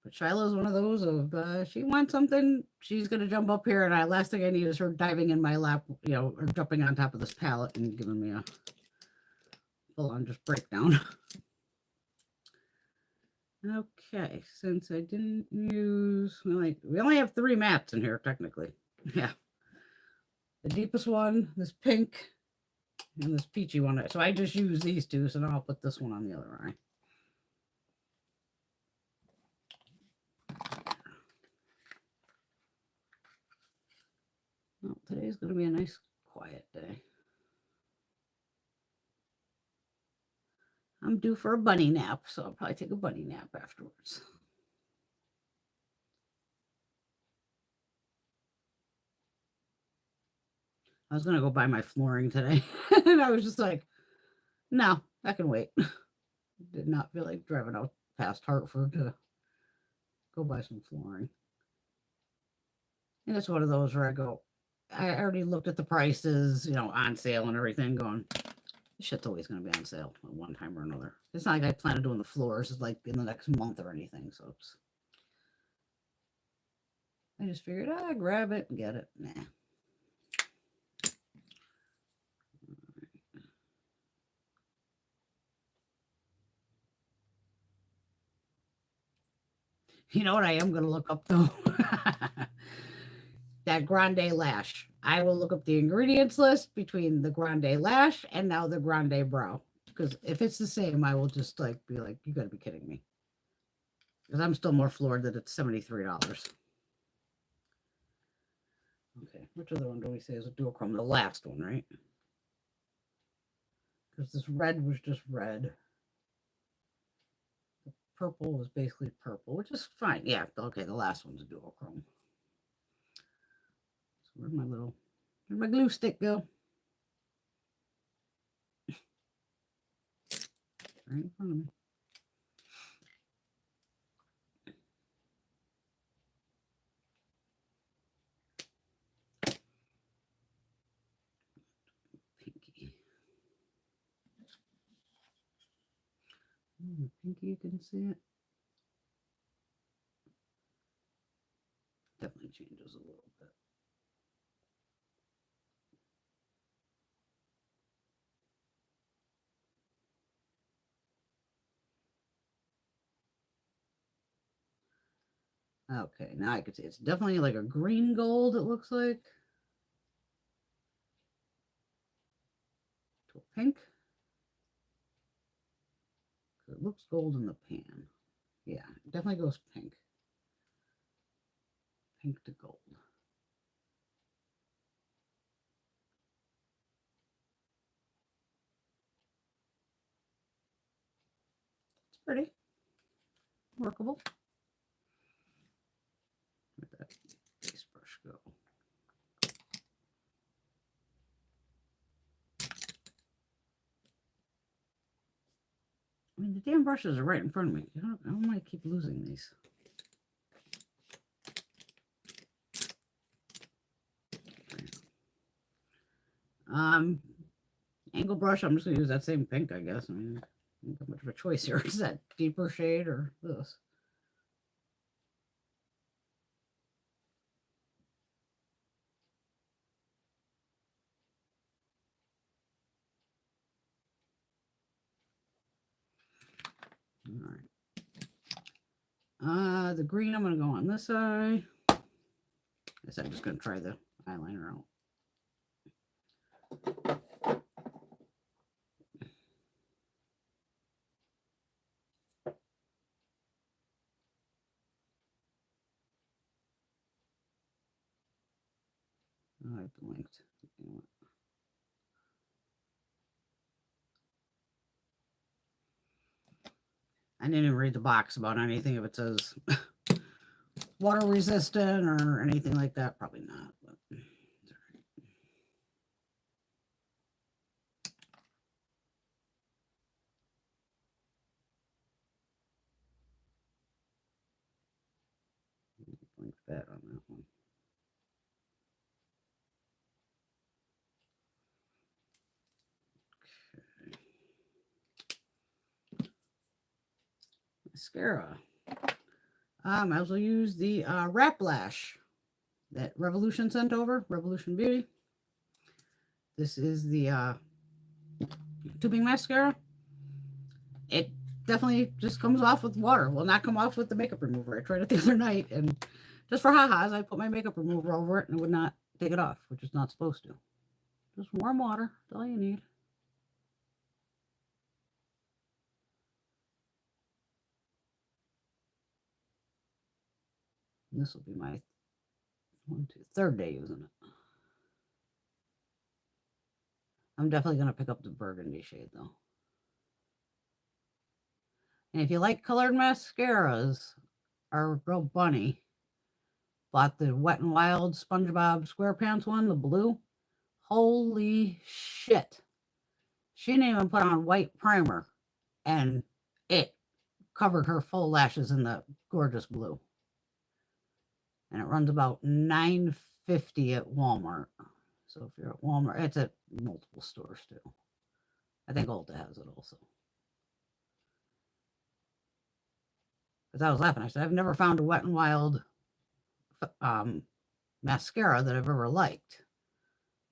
But Shiloh's one of those of she wants something, she's gonna jump up here, and last thing I need is her diving in my lap, you know, or jumping on top of this pallet and giving me a full-on just breakdown. Okay, since I didn't use, we only have 3 mats in here technically. Yeah, the deepest one, this pink, and this peachy one. So I just use these 2. So now I'll put this one on the other eye. Well, today's going to be a nice quiet day. I'm due for a bunny nap, so I'll probably take a bunny nap afterwards. I was going to go buy my flooring today, and I was just like, no, I can wait. Did not feel like driving out past Hartford to go buy some flooring. And it's one of those where I already looked at the prices, you know, on sale and everything, going, this shit's always going to be on sale at one time or another. It's not like I plan on doing the floors like in the next month or anything. So I just figured, grab it and get it. Nah. You know what I am going to look up, though? That Grande Lash. I will look up the ingredients list between the Grande Lash and now the Grande Brow. Because if it's the same, I will just be like, you got to be kidding me. Because I'm still more floored that it's $73. Okay, which other one do we say is a duochrome? The last one, right? Because this red was just red. The purple was basically purple, which is fine. Yeah, okay, the last one's a duochrome. So where'd my glue stick go? Right in front of me. Pinky. Pinky, you can see it. Definitely changes a little bit. Okay, now I can see it's definitely like a green gold, it looks like. To a pink. It looks gold in the pan. Yeah, it definitely goes pink. Pink to gold. It's pretty. Workable. Where'd that base brush go? I mean, the damn brushes are right in front of me. I don't want to keep losing these. Angle brush, I'm just going to use that same pink, I guess. I mean, I don't have much of a choice here. Is that deeper shade or this? All right. The green, I'm going to go on this side. I guess I'm just going to try the eyeliner out. Oh, I've linked. I didn't even read the box about anything if it says water resistant or anything like that. Probably not. But it's all right. Link that on that one. mascara. I might as well use the Wrap Lash that Revolution sent over, Revolution Beauty. This is the tubing mascara. It definitely just comes off with water. Will not come off with the makeup remover. I tried it the other night, and just for ha-has, I put my makeup remover over it, and it would not take it off, which is not supposed to. Just warm water. That's all you need. And this will be my third day using it. I'm definitely going to pick up the burgundy shade, though. And if you like colored mascaras, our girl Bunny bought the Wet n Wild SpongeBob SquarePants one, the blue. Holy shit. She didn't even put on white primer, and it covered her full lashes in the gorgeous blue. And it runs about $9.50 at Walmart. So if you're at Walmart, it's at multiple stores too. I think Ulta has it also. Because I was laughing. I said, I've never found a Wet n Wild mascara that I've ever liked.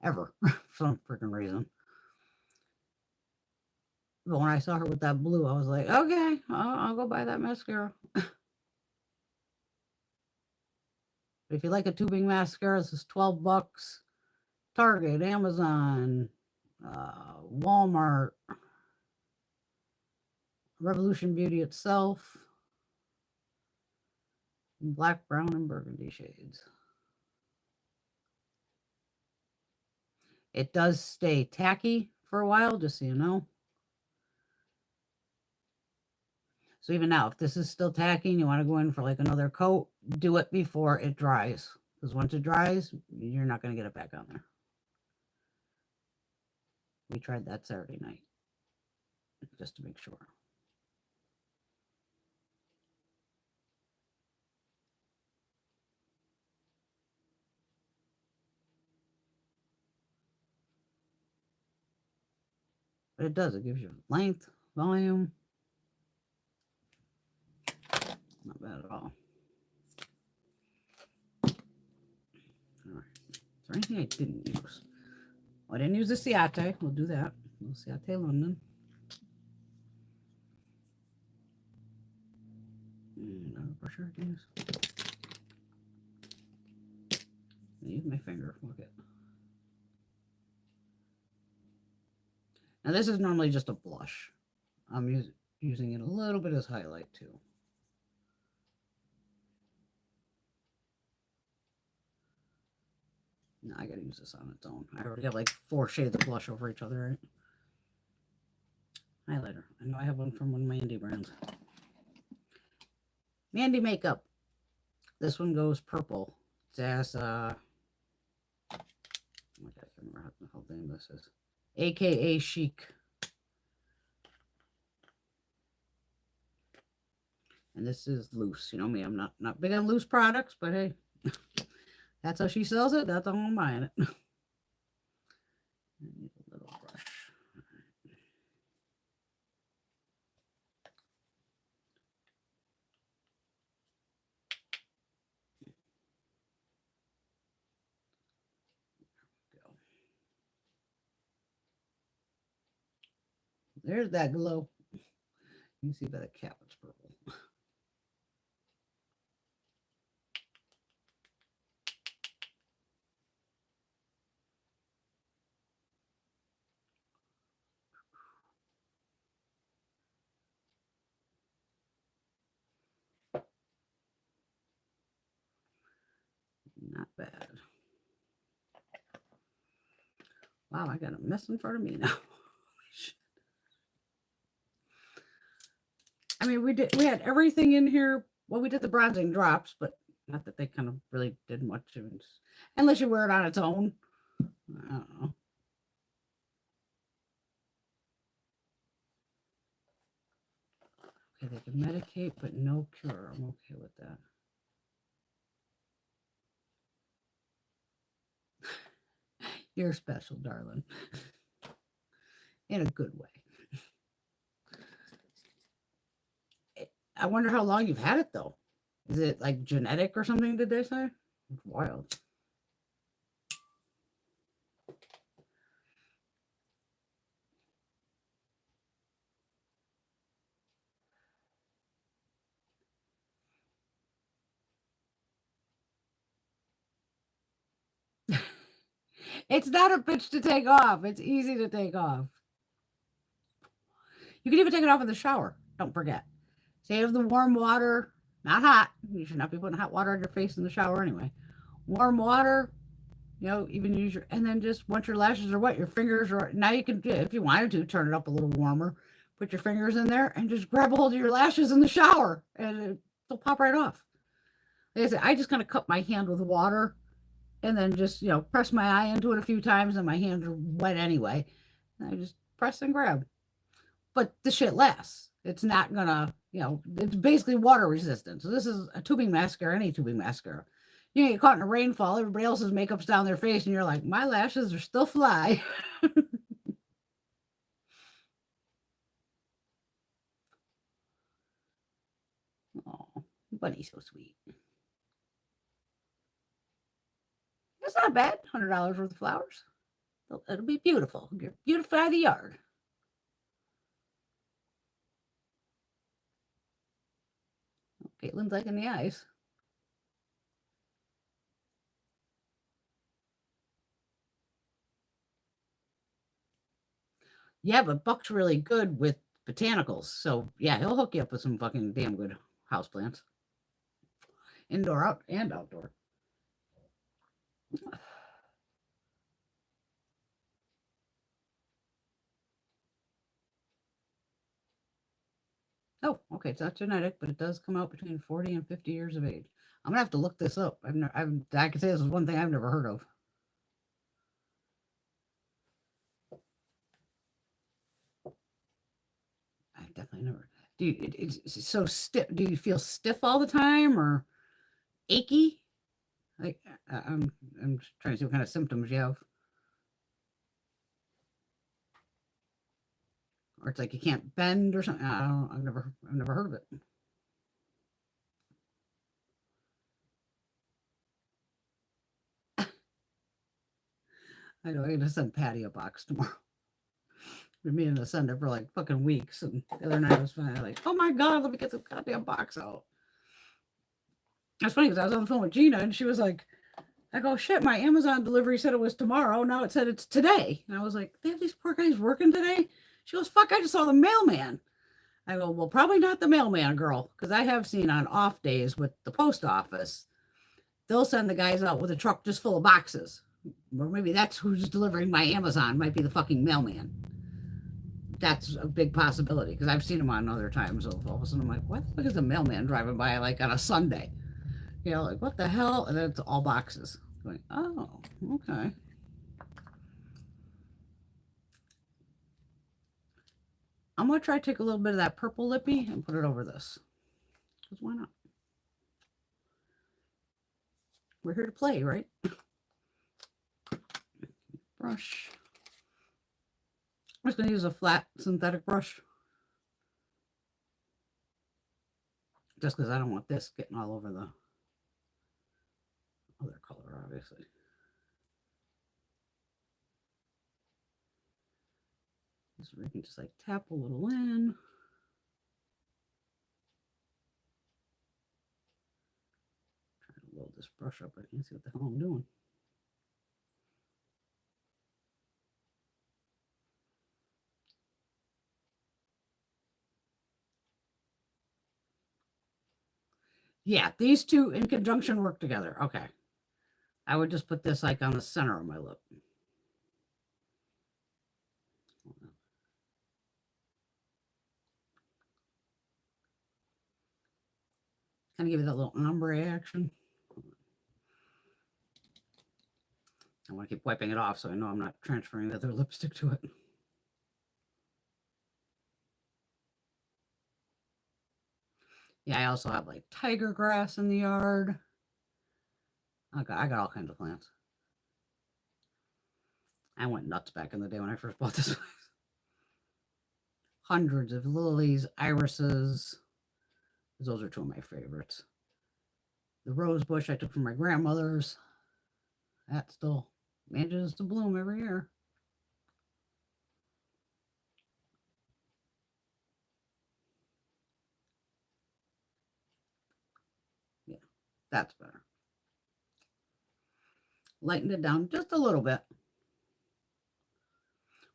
Ever. For some freaking reason. But when I saw her with that blue, I was like, okay, I'll go buy that mascara. If you like a tubing mascara, this is $12. Target, Amazon, Walmart, Revolution Beauty itself, black, brown, and burgundy shades. It does stay tacky for a while, just so you know. So even now, if this is still tacky and you want to go in for like another coat, do it before it dries. Because once it dries, you're not going to get it back on there. We tried that Saturday night, just to make sure. But it does. It gives you length, volume. Not bad at all. All right. Is there anything I didn't use? Well, I didn't use the Ciate. We'll do that. Ciate London. Another brush I can use. I use my finger. Look at. Now this is normally just a blush. I'm using it a little bit as highlight too. No, I gotta use this on its own. I already have like 4 shades of blush over each other, right? Highlighter. I know I have one from one of my indie brands. Mandy Makeup. This one goes purple. It says, I can't remember how the whole name this is. AKA Chic. And this is loose. You know me, I'm not big on loose products, but hey, that's how she sells it. That's how I'm buying it. I need a little brush. There's that glow. You can see by the cap it's purple. Not bad. Wow, I got a mess in front of me now. I mean, we had everything in here. Well, we did the bronzing drops, but not that they kind of really did much, unless you wear it on its own. I don't know. Okay, they can medicate, but no cure. I'm okay with that. You're special, darling. In a good way. I wonder how long you've had it though. Is it like genetic or something, did they say? It's wild. It's not a bitch to take off. It's easy to take off. You can even take it off in the shower. Don't forget. Save the warm water. Not hot. You should not be putting hot water on your face in the shower anyway. Warm water, even use your, and then just once your lashes are wet, your fingers are, now you can, if you wanted to, turn it up a little warmer, put your fingers in there and just grab a hold of your lashes in the shower and they'll pop right off. Like I said, I just kind of cup my hand with water and then just, press my eye into it a few times and my hands are wet anyway. And I just press and grab. But the shit lasts. It's not gonna, it's basically water resistant. So this is a tubing mascara, any tubing mascara. You get caught in a rainfall, everybody else's makeup's down their face, and you're like, my lashes are still fly. Oh, Bunny's so sweet. That's not bad. $100 worth of flowers. It'll be beautiful. Beautify the yard. Caitlin's liking the eyes. Yeah, but Buck's really good with botanicals. So, yeah, he'll hook you up with some fucking damn good houseplants. Indoor, out, and outdoor. Oh, okay. It's not genetic, but it does come out between 40 and 50 years of age. I'm gonna have to look this up. I can say this is one thing I've never heard of. I definitely never. Do you? It's so stiff. Do you feel stiff all the time or achy? Like I'm trying to see what kind of symptoms you have. Or it's like you can't bend or something. I don't. I've never heard of it. I know. I'm gonna send Patty a box tomorrow. We're meaning to send it for like fucking weeks, and the other night I was finally like, oh my god, let me get this goddamn box out. That's funny because I was on the phone with Gina, and she was like, I go, shit, my Amazon delivery said it was tomorrow. Now it said it's today. And I was like, they have these poor guys working today? She goes, fuck, I just saw the mailman. I go, well, probably not the mailman, girl, because I have seen on off days with the post office, they'll send the guys out with a truck just full of boxes. Or maybe that's who's delivering my Amazon, might be the fucking mailman. That's a big possibility because I've seen them on other times. So all of a sudden I'm like, what the fuck is a mailman driving by like on a Sunday? Like what the hell? And then it's all boxes. Going, oh, okay. I'm gonna try to take a little bit of that purple lippy and put it over this. Because why not? We're here to play, right? Brush. I'm just gonna use a flat synthetic brush. Just because I don't want this getting all over the other color, obviously. So we can just like tap a little in. Try to load this brush up. I can't see what the hell I'm doing. Yeah, these two in conjunction work together. Okay. I would just put this like on the center of my lip. Kind of give it that little ombre action. I want to keep wiping it off so I know I'm not transferring the other lipstick to it. Yeah, I also have like tiger grass in the yard. I got all kinds of plants. I went nuts back in the day when I first bought this place. Hundreds of lilies, irises, Those are two of my favorites. The rose bush I took from my grandmother's. That still manages to bloom every year. Yeah, that's better. Lightened it down just a little bit.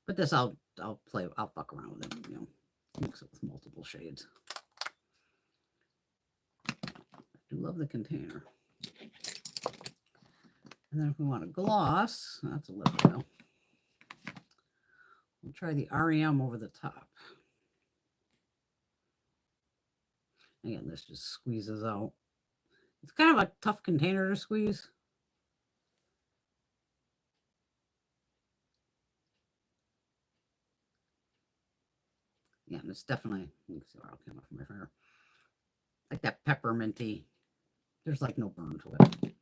But this I'll fuck around with it, mix it with multiple shades. I do love the container. And then if we want a gloss, that's a lip oil. We'll try the REM over the top. Again, this just squeezes out. It's kind of a tough container to squeeze. Yeah, and it's definitely, you can see where it came off my finger. Like that pepperminty. There's like no burn to it.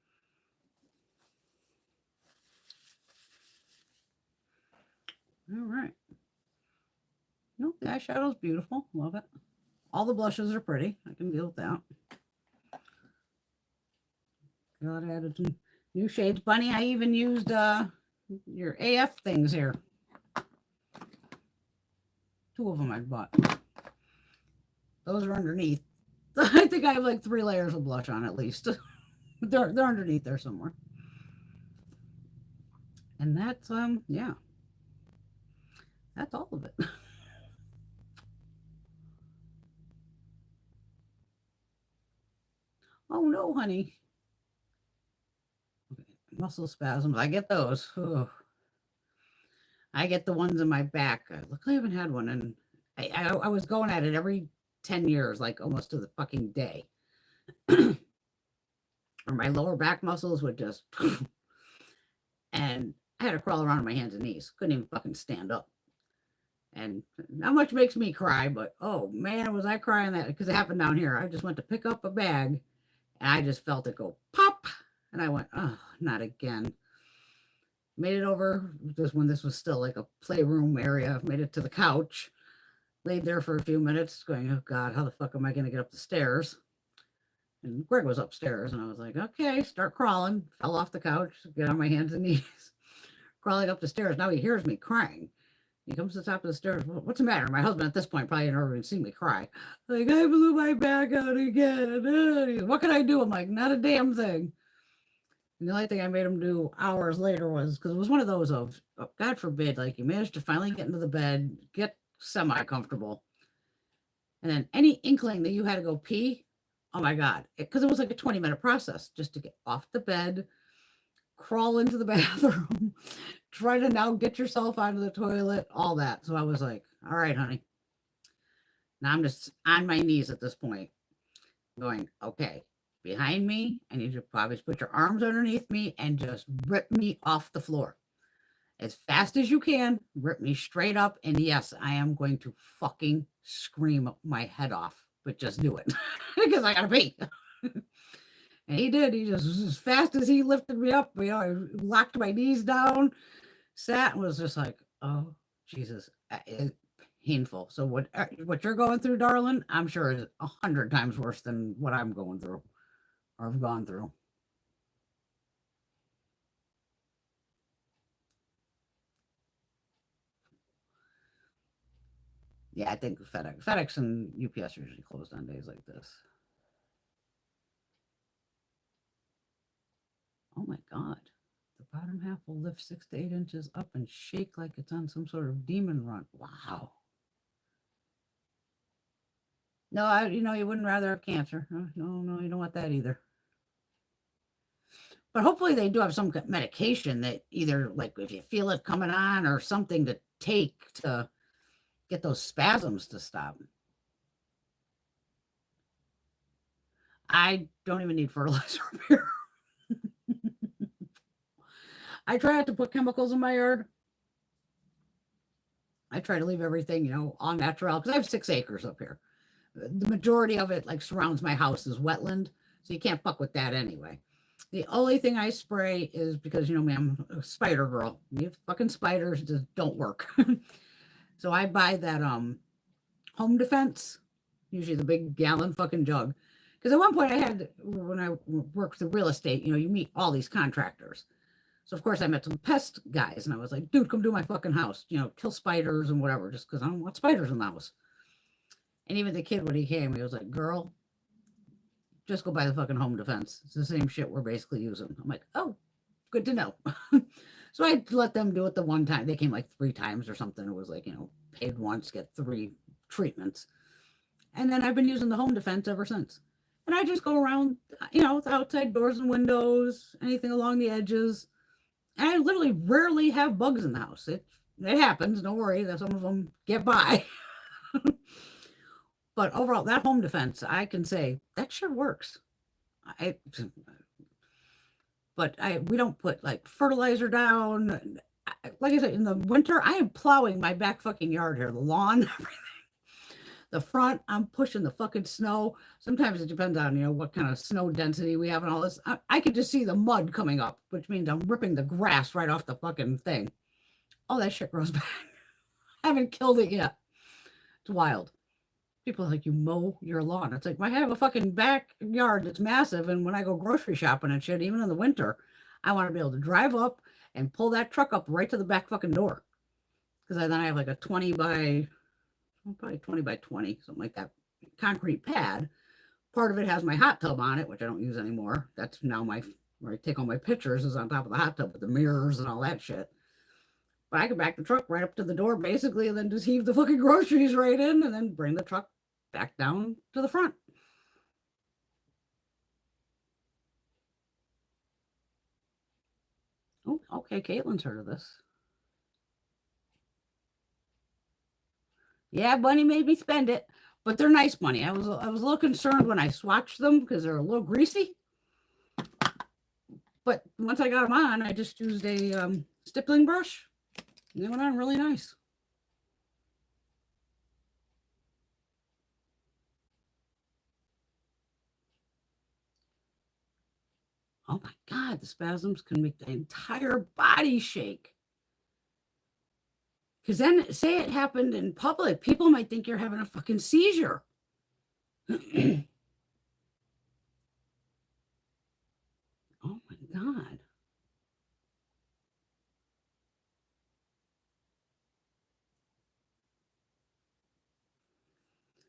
All right. No, the eyeshadow's beautiful. Love it. All the blushes are pretty. I can deal with that. God, I added some new shades. Bunny, I even used your AF things here. 2 of them I bought. Those are underneath. I think I have like 3 layers of blush on at least. they're underneath there somewhere. And that's yeah. That's all of it. Oh no, honey. Okay. Muscle spasms. I get those. Ugh. I get the ones in my back. Luckily, I haven't had one, and I was going at it every 10 years, like almost to the fucking day. Or my lower back muscles would just, and I had to crawl around on my hands and knees. Couldn't even fucking stand up. And not much makes me cry, but oh man, was I crying that because it happened down here. I just went to pick up a bag, and I just felt it go pop, and I went, oh, not again. Made it over just when this was still like a playroom area. Made it to the couch, laid there for a few minutes, going, oh God, how the fuck am I going to get up the stairs? And Greg was upstairs, and I was like, okay, start crawling. Fell off the couch, get on my hands and knees, crawling up the stairs. Now he hears me crying. He comes to the top of the stairs. What's the matter? My husband at this point probably never even seen me cry. Like, I blew my back out again. What can I do? I'm like, not a damn thing. And the only thing I made him do hours later was, because it was one of those of, oh, God forbid, like you managed to finally get into the bed, get semi-comfortable. And then any inkling that you had to go pee, oh my God, because it was like a 20-minute process just to get off the bed, crawl into the bathroom, try to now get yourself out of the toilet, all that. So I was like, all right, honey. Now I'm just on my knees at this point going, okay, behind me, I need you to probably put your arms underneath me and just rip me off the floor. As fast as you can, rip me straight up. And yes, I am going to fucking scream my head off, but just do it because I gotta pee. And he did. He just, as fast as he lifted me up, I locked my knees down, sat, and was just like, oh, Jesus, painful. So what you're going through, darling, I'm sure is 100 times worse than what I'm going through or have gone through. Yeah, I think FedEx and UPS are usually closed on days like this. Oh my God. The bottom half will lift 6 to 8 inches up and shake like it's on some sort of demon run. Wow. No, you wouldn't rather have cancer. No, you don't want that either. But hopefully they do have some medication that either, like, if you feel it coming on or something to take to get those spasms to stop. I don't even need fertilizer up here. I try not to put chemicals in my yard. I try to leave everything, all natural because I have 6 acres up here. The majority of it, like, surrounds my house is wetland, so you can't fuck with that anyway. The only thing I spray is because, me, I'm a spider girl. You fucking spiders just don't work. So I buy that home defense. usually the big gallon fucking jug. Because at one point I had, when I worked with real estate, you know, you meet all these contractors. So of course I met some pest guys and I was like, dude, come do my fucking house, you know, kill spiders and whatever, just because I don't want spiders in the house. And even the kid, when he came, he was like, girl, just go buy the fucking home defense. It's the same shit we're basically using. I'm like, oh, good to know. So I let them do it the one time. They came like 3 times or something. It was like, you know, paid once, get 3 treatments. And then I've been using the home defense ever since. And I just go around, you know, with outside doors and windows, anything along the edges. And I literally rarely have bugs in the house. It happens. Don't worry that some of them get by. But overall, that home defense, I can say that shit works. I, but we don't put like fertilizer down. Like I said, in the winter, I am plowing my back fucking yard here, the lawn, everything. The front, I'm pushing the fucking snow. Sometimes it depends on, you know, what kind of snow density we have and all this. I could just see the mud coming up, which means I'm ripping the grass right off the fucking thing. All that shit grows back. I haven't killed it yet. It's wild. People are like, you mow your lawn. It's like, I have a fucking backyard that's massive, and when I go grocery shopping and shit, even in the winter, I want to be able to drive up and pull that truck up right to the back fucking door. Because then I have like a 20 by, probably 20 by 20, something like that, concrete pad. Part of it has my hot tub on it, which I don't use anymore. That's now where I take all my pictures is on top of the hot tub with the mirrors and all that shit. But I can back the truck right up to the door, basically, and then just heave the fucking groceries right in and then bring the truck back down to the front. Oh, okay, Caitlin's heard of this. Yeah, Bunny made me spend it, but they're nice bunny. I was a little concerned when I swatched them because they're a little greasy. But once I got them on, I just used a stippling brush. And they went on really nice. Oh my God, the spasms can make the entire body shake. Because then, say it happened in public, people might think you're having a fucking seizure. Oh my God.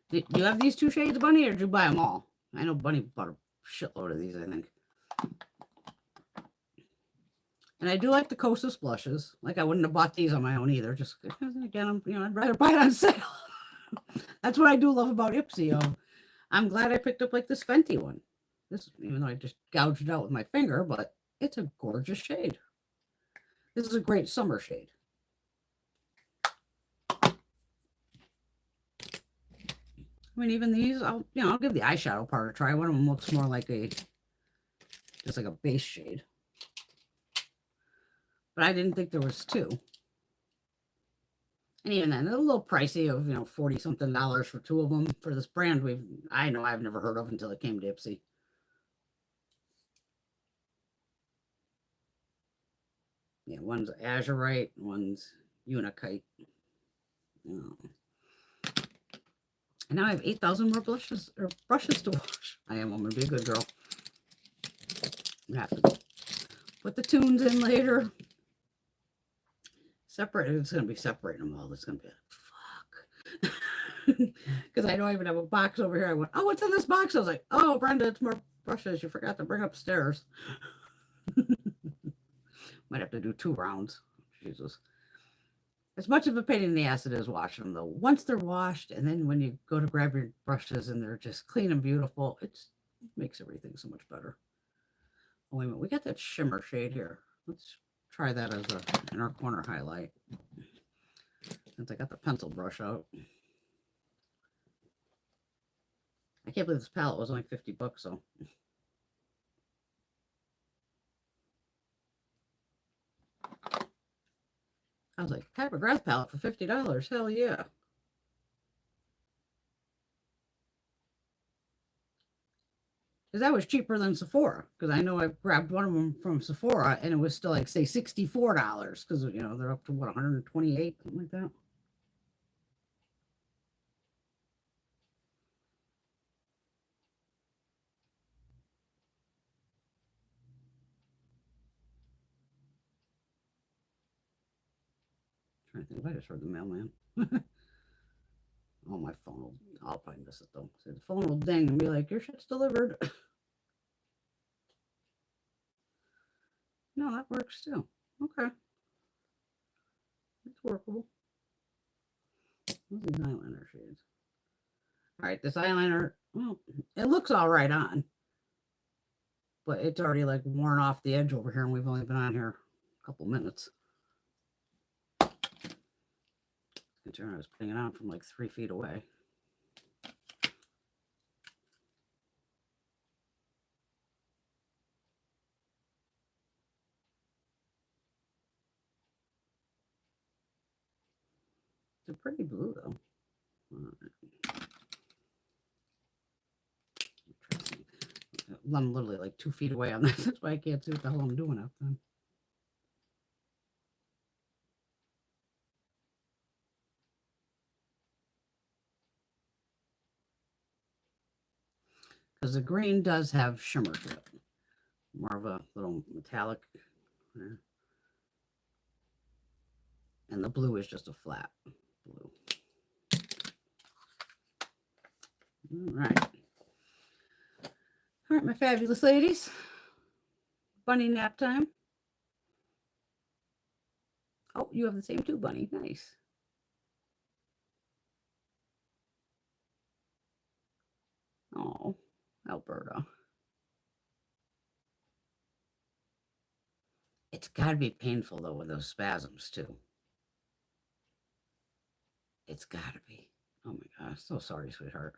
Do you have these 2 shades, Bunny, or did you buy them all? I know Bunny bought a shitload of these, I think. And I do like the Kosas blushes. Like, I wouldn't have bought these on my own either. Just again, I'd rather buy it on sale. That's what I do love about IPSY. I'm glad I picked up like this Fenty one. This, even though I just gouged it out with my finger, but it's a gorgeous shade. This is a great summer shade. I mean, even these, I'll give the eyeshadow part a try. One of them looks more like just like a base shade. But I didn't think there was 2. And even then, a little pricey of, $40-something for 2 of them for this brand I've never heard of until it came to IPSY. Yeah, one's azurite, one's unikite. Oh. And now I have 8,000 more brushes to wash. I'm going to be a good girl. I have to put the tunes in later. It's going to be separating them all. It's going to be fuck. Because I don't even have a box over here. I went, oh, what's in this box? I was like, oh, Brenda, it's more brushes you forgot to bring upstairs. Might have to do 2 rounds. Jesus. As much of a pain in the ass it is washing them, though. Once they're washed, and then when you go to grab your brushes and they're just clean and beautiful, it makes everything so much better. Oh, wait a minute. We got that shimmer shade here. Let's try that as an inner corner highlight. Since I got the pencil brush out. I can't believe this palette was only $50, so. I was like, Pat McGrath palette for $50. Hell yeah. Because that was cheaper than Sephora. Because I know I grabbed one of them from Sephora and it was still like, say, $64. Because, they're up to what, 128, something like that. think I just heard the mailman. Oh, my phone will, I'll probably miss it though. So the phone will ding and be like, your shit's delivered. No, that works too. Okay. It's workable. What's these eyeliner shades? All right, this eyeliner, well, it looks all right on, but it's already like worn off the edge over here, and we've only been on here a couple minutes. Considering I was putting it on from like 3 feet away. It's a pretty blue though. I'm literally like 2 feet away on this. That's why I can't see what the hell I'm doing up then. Because the green does have shimmer to it. More of a little metallic. And the blue is just a flat blue. All right. All right, my fabulous ladies. Bunny nap time. Oh, you have the same too, Bunny. Nice. Oh, Alberta. It's got to be painful, though, with those spasms, too. It's got to be. Oh, my gosh. So sorry, sweetheart.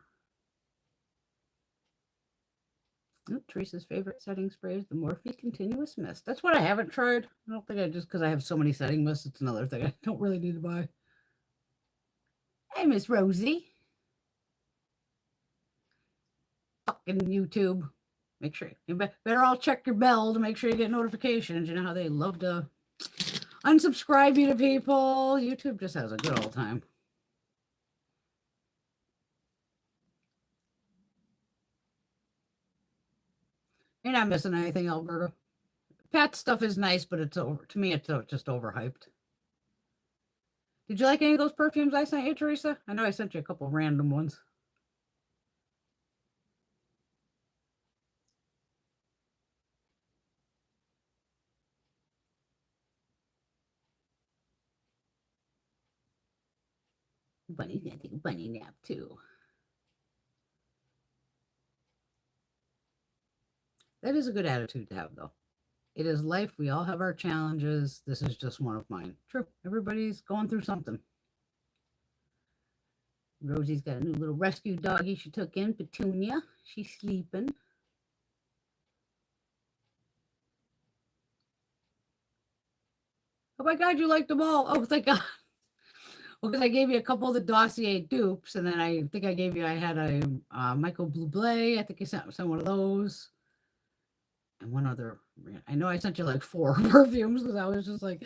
Oh, Teresa's favorite setting spray is the Morphe Continuous Mist. That's what I haven't tried. I don't think I just, because I have so many setting mists, it's another thing I don't really need to buy. Hey, Miss Rosie. Fucking YouTube. Make sure you better all check your bell to make sure you get notifications. You know how they love to unsubscribe you to people. YouTube just has a good old time. You're not missing anything, Alberta. Pat stuff is nice, but it's over. To me, it's just overhyped. Did you like any of those perfumes I sent you, Teresa? I know I sent you a couple random ones. Bunny's gonna take a bunny nap too. That is a good attitude to have, though. It is life. We all have our challenges. This is just one of mine. True. Everybody's going through something. Rosie's got a new little rescue doggie she took in, Petunia. She's sleeping. Oh my God, you liked them all. Oh, thank God. Well, because I gave you a couple of the dossier dupes, and then I think I gave you, I had a Michael Bublé. I think I sent one of those. And one other. I know I sent you like 4 perfumes because I was just like,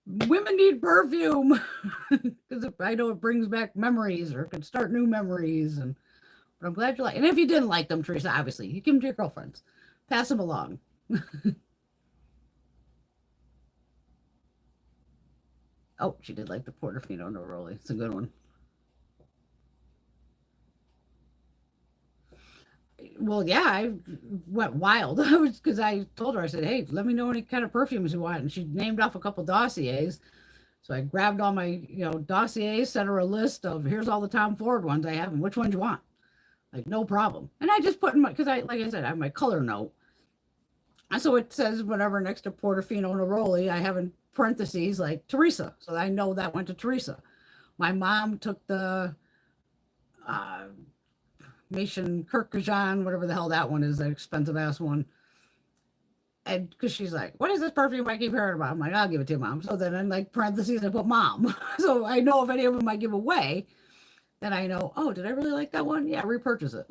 women need perfume. Because I know it brings back memories or can start new memories. But I'm glad you like. And if you didn't like them, Teresa, obviously, you give them to your girlfriends. Pass them along. Oh, she did like the Portofino Neroli. It's a good one. Well, yeah, I went wild because I told her, I said, hey, let me know any kind of perfumes you want. And she named off a couple dossiers. So I grabbed all my, dossiers, sent her a list of here's all the Tom Ford ones I have and which ones you want. Like, no problem. And I just put in my, because like I said, I have my color note. And so it says whatever next to Portofino Neroli, I have in parentheses like Teresa. So I know that went to Teresa. My mom took the Mason Kirkjajan, whatever the hell that one is, that expensive ass one. And because she's like, what is this perfume I keep hearing about? I'm like, I'll give it to you, Mom. So then in like parentheses, I put Mom. So I know if any of them I give away, then I know, oh, did I really like that one? Yeah, repurchase it.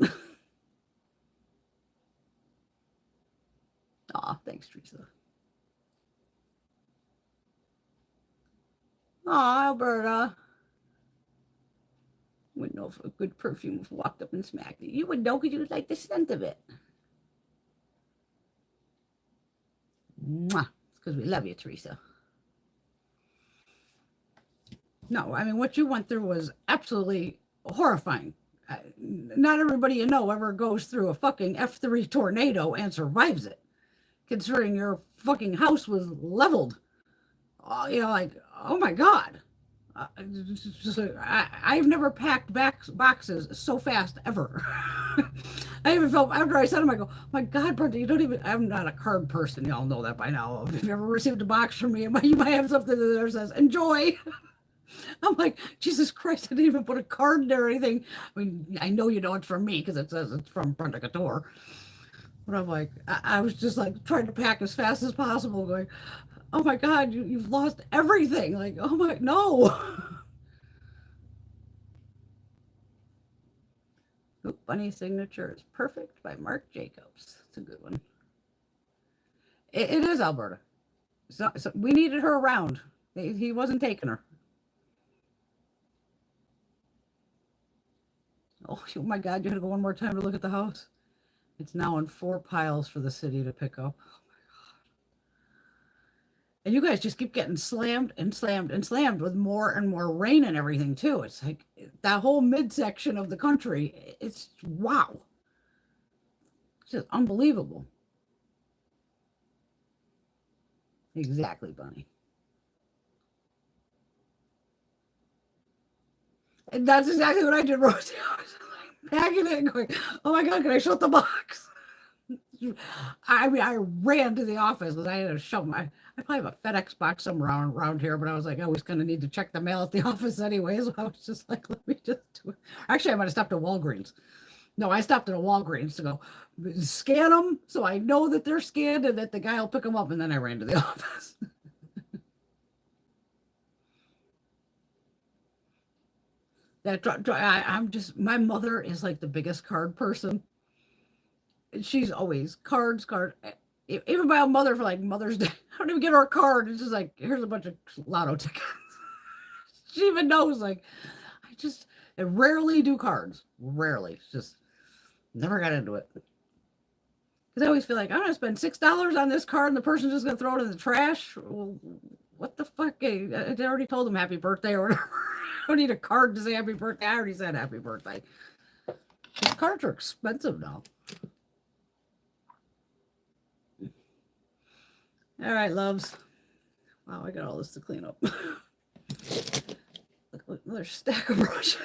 Aw, thanks, Teresa. Aw, Alberta. Wouldn't know if a good perfume walked up and smacked you. You would know because you would like the scent of it. Mwah. It's because we love you, Teresa. No, I mean, what you went through was absolutely horrifying. Not everybody you know ever goes through a fucking F3 tornado and survives it, considering your fucking house was leveled. You know, like, oh my God. I've never packed boxes so fast ever. I even felt after I said them, I go, my God, Brenda, you don't even. I'm not a card person. Y'all know that by now. If you've ever received a box from me, you might have something that says "enjoy." I'm like, Jesus Christ, I didn't even put a card in there or anything. I mean, I know you know it's from me because it says it's from Brenda Couture. But I'm like, I was just like trying to pack as fast as possible, going, oh my God, you've lost everything. Like, oh my, no. Oop, Bunny Signature is Perfect by Marc Jacobs. It's a good one. It is Alberta. So we needed her around. He wasn't taking her. Oh my God, you had to go one more time to look at the house. It's now in 4 piles for the city to pick up. And you guys just keep getting slammed and slammed and slammed with more and more rain and everything too. It's like that whole midsection of the country. It's wow. It's just unbelievable. Exactly, Bunny. And that's exactly what I did, Rosie. I was like packing it and going, oh my God, can I shut the box? I mean, I ran to the office because I had to shove my. I probably have a FedEx box somewhere around here, but I was like, I was going to need to check the mail at the office anyway. So I was just like, let me just do it. Actually, I might have stopped at Walgreens. No, I stopped at a Walgreens to go scan them so I know that they're scanned and that the guy will pick them up. And then I ran to the office. I'm just, my mother is like the biggest card person. She's always cards, card. Even my own mother for like Mother's Day. I don't even get her a card. It's just like, here's a bunch of lotto tickets. She even knows, like, I rarely do cards. Rarely. Just never got into it. Because I always feel like, I'm going to spend $6 on this card and the person's just going to throw it in the trash. Well, what the fuck? I already told them happy birthday or whatever. I don't need a card to say happy birthday. I already said happy birthday. These cards are expensive now. All right, loves. Wow, I got all this to clean up. Look, another stack of brushes.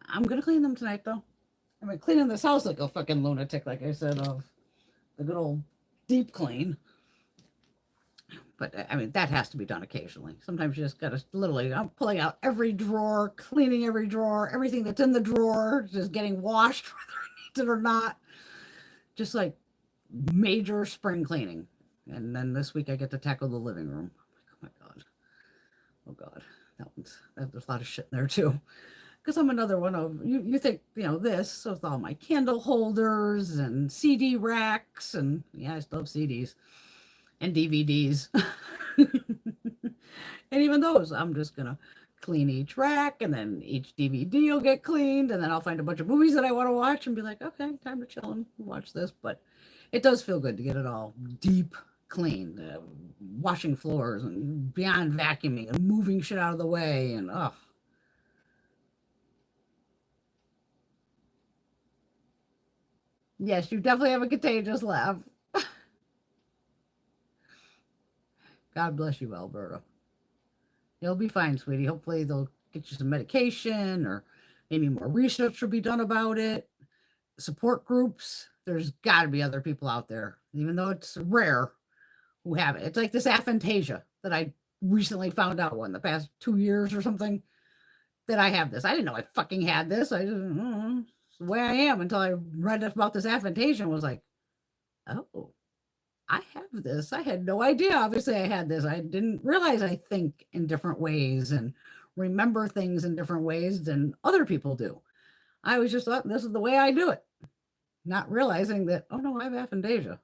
I'm gonna clean them tonight, though. I mean, cleaning this house like a fucking lunatic, like I said, of the good old deep clean. But I mean, that has to be done occasionally. Sometimes you just gotta literally. I'm pulling out every drawer, cleaning every drawer, everything that's in the drawer, just getting washed, whether it needs it or not. Just like major spring cleaning. And then this week I get to tackle the living room. Oh my God. Oh God. There's a lot of shit in there too. Because I'm another one of you think, this with all my candle holders and CD racks and yeah, I still have CDs and DVDs. And even those, I'm just gonna clean each rack and then each DVD will get cleaned and then I'll find a bunch of movies that I want to watch and be like, okay, time to chill and watch this. But it does feel good to get it all deep clean, washing floors and beyond vacuuming and moving shit out of the way. And oh, yes, you definitely have a contagious laugh. God bless you, Alberta. You'll be fine, sweetie. Hopefully, they'll get you some medication or maybe more research will be done about it. Support groups. There's got to be other people out there, even though it's rare, who have it. It's like this aphantasia that I recently found out in the past 2 years or something that I have this. I didn't know I fucking had this. I just, it's the way I am until I read about this aphantasia and was like, oh, I have this. I had no idea. Obviously, I had this. I didn't realize I think in different ways and remember things in different ways than other people do. I was just thought this is the way I do it, not realizing that, oh no, I have aphantasia.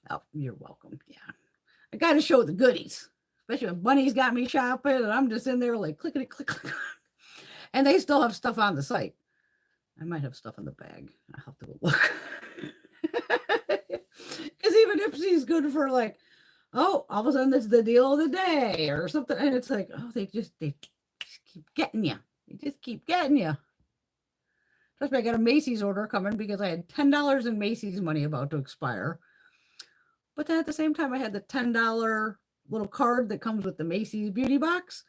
Oh, you're welcome. Yeah. I got to show the goodies, especially when Bunny's got me shopping and I'm just in there like clickety click, click. And they still have stuff on the site. I might have stuff in the bag. I'll have to look. good for like, oh, all of a sudden it's the deal of the day or something. And it's like, oh, they just keep getting you. They just keep getting you. Trust me, I got a Macy's order coming because I had $10 in Macy's money about to expire. But then at the same time, I had the $10 little card that comes with the Macy's beauty box.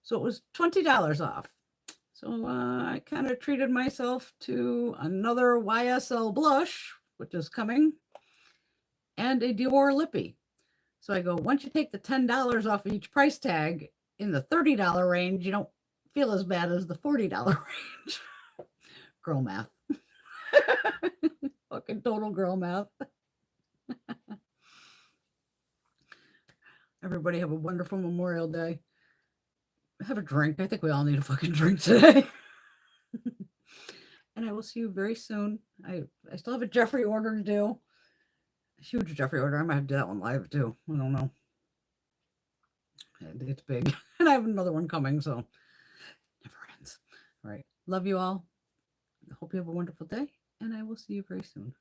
So it was $20 off. So I kind of treated myself to another YSL blush, which is coming, and a Dior lippy. So I go, once you take the $10 off each price tag in the $30 range, you don't feel as bad as the $40 range. Girl math. Fucking total girl math. Everybody have a wonderful Memorial Day. Have a drink. I think we all need a fucking drink today. And I will see you very soon. I still have a Jeffrey order to do. A huge Jeffrey order. I might have to do that one live too. I don't know. It's big. And I have another one coming, so never ends. All right. Love you all. I hope you have a wonderful day, and I will see you very soon.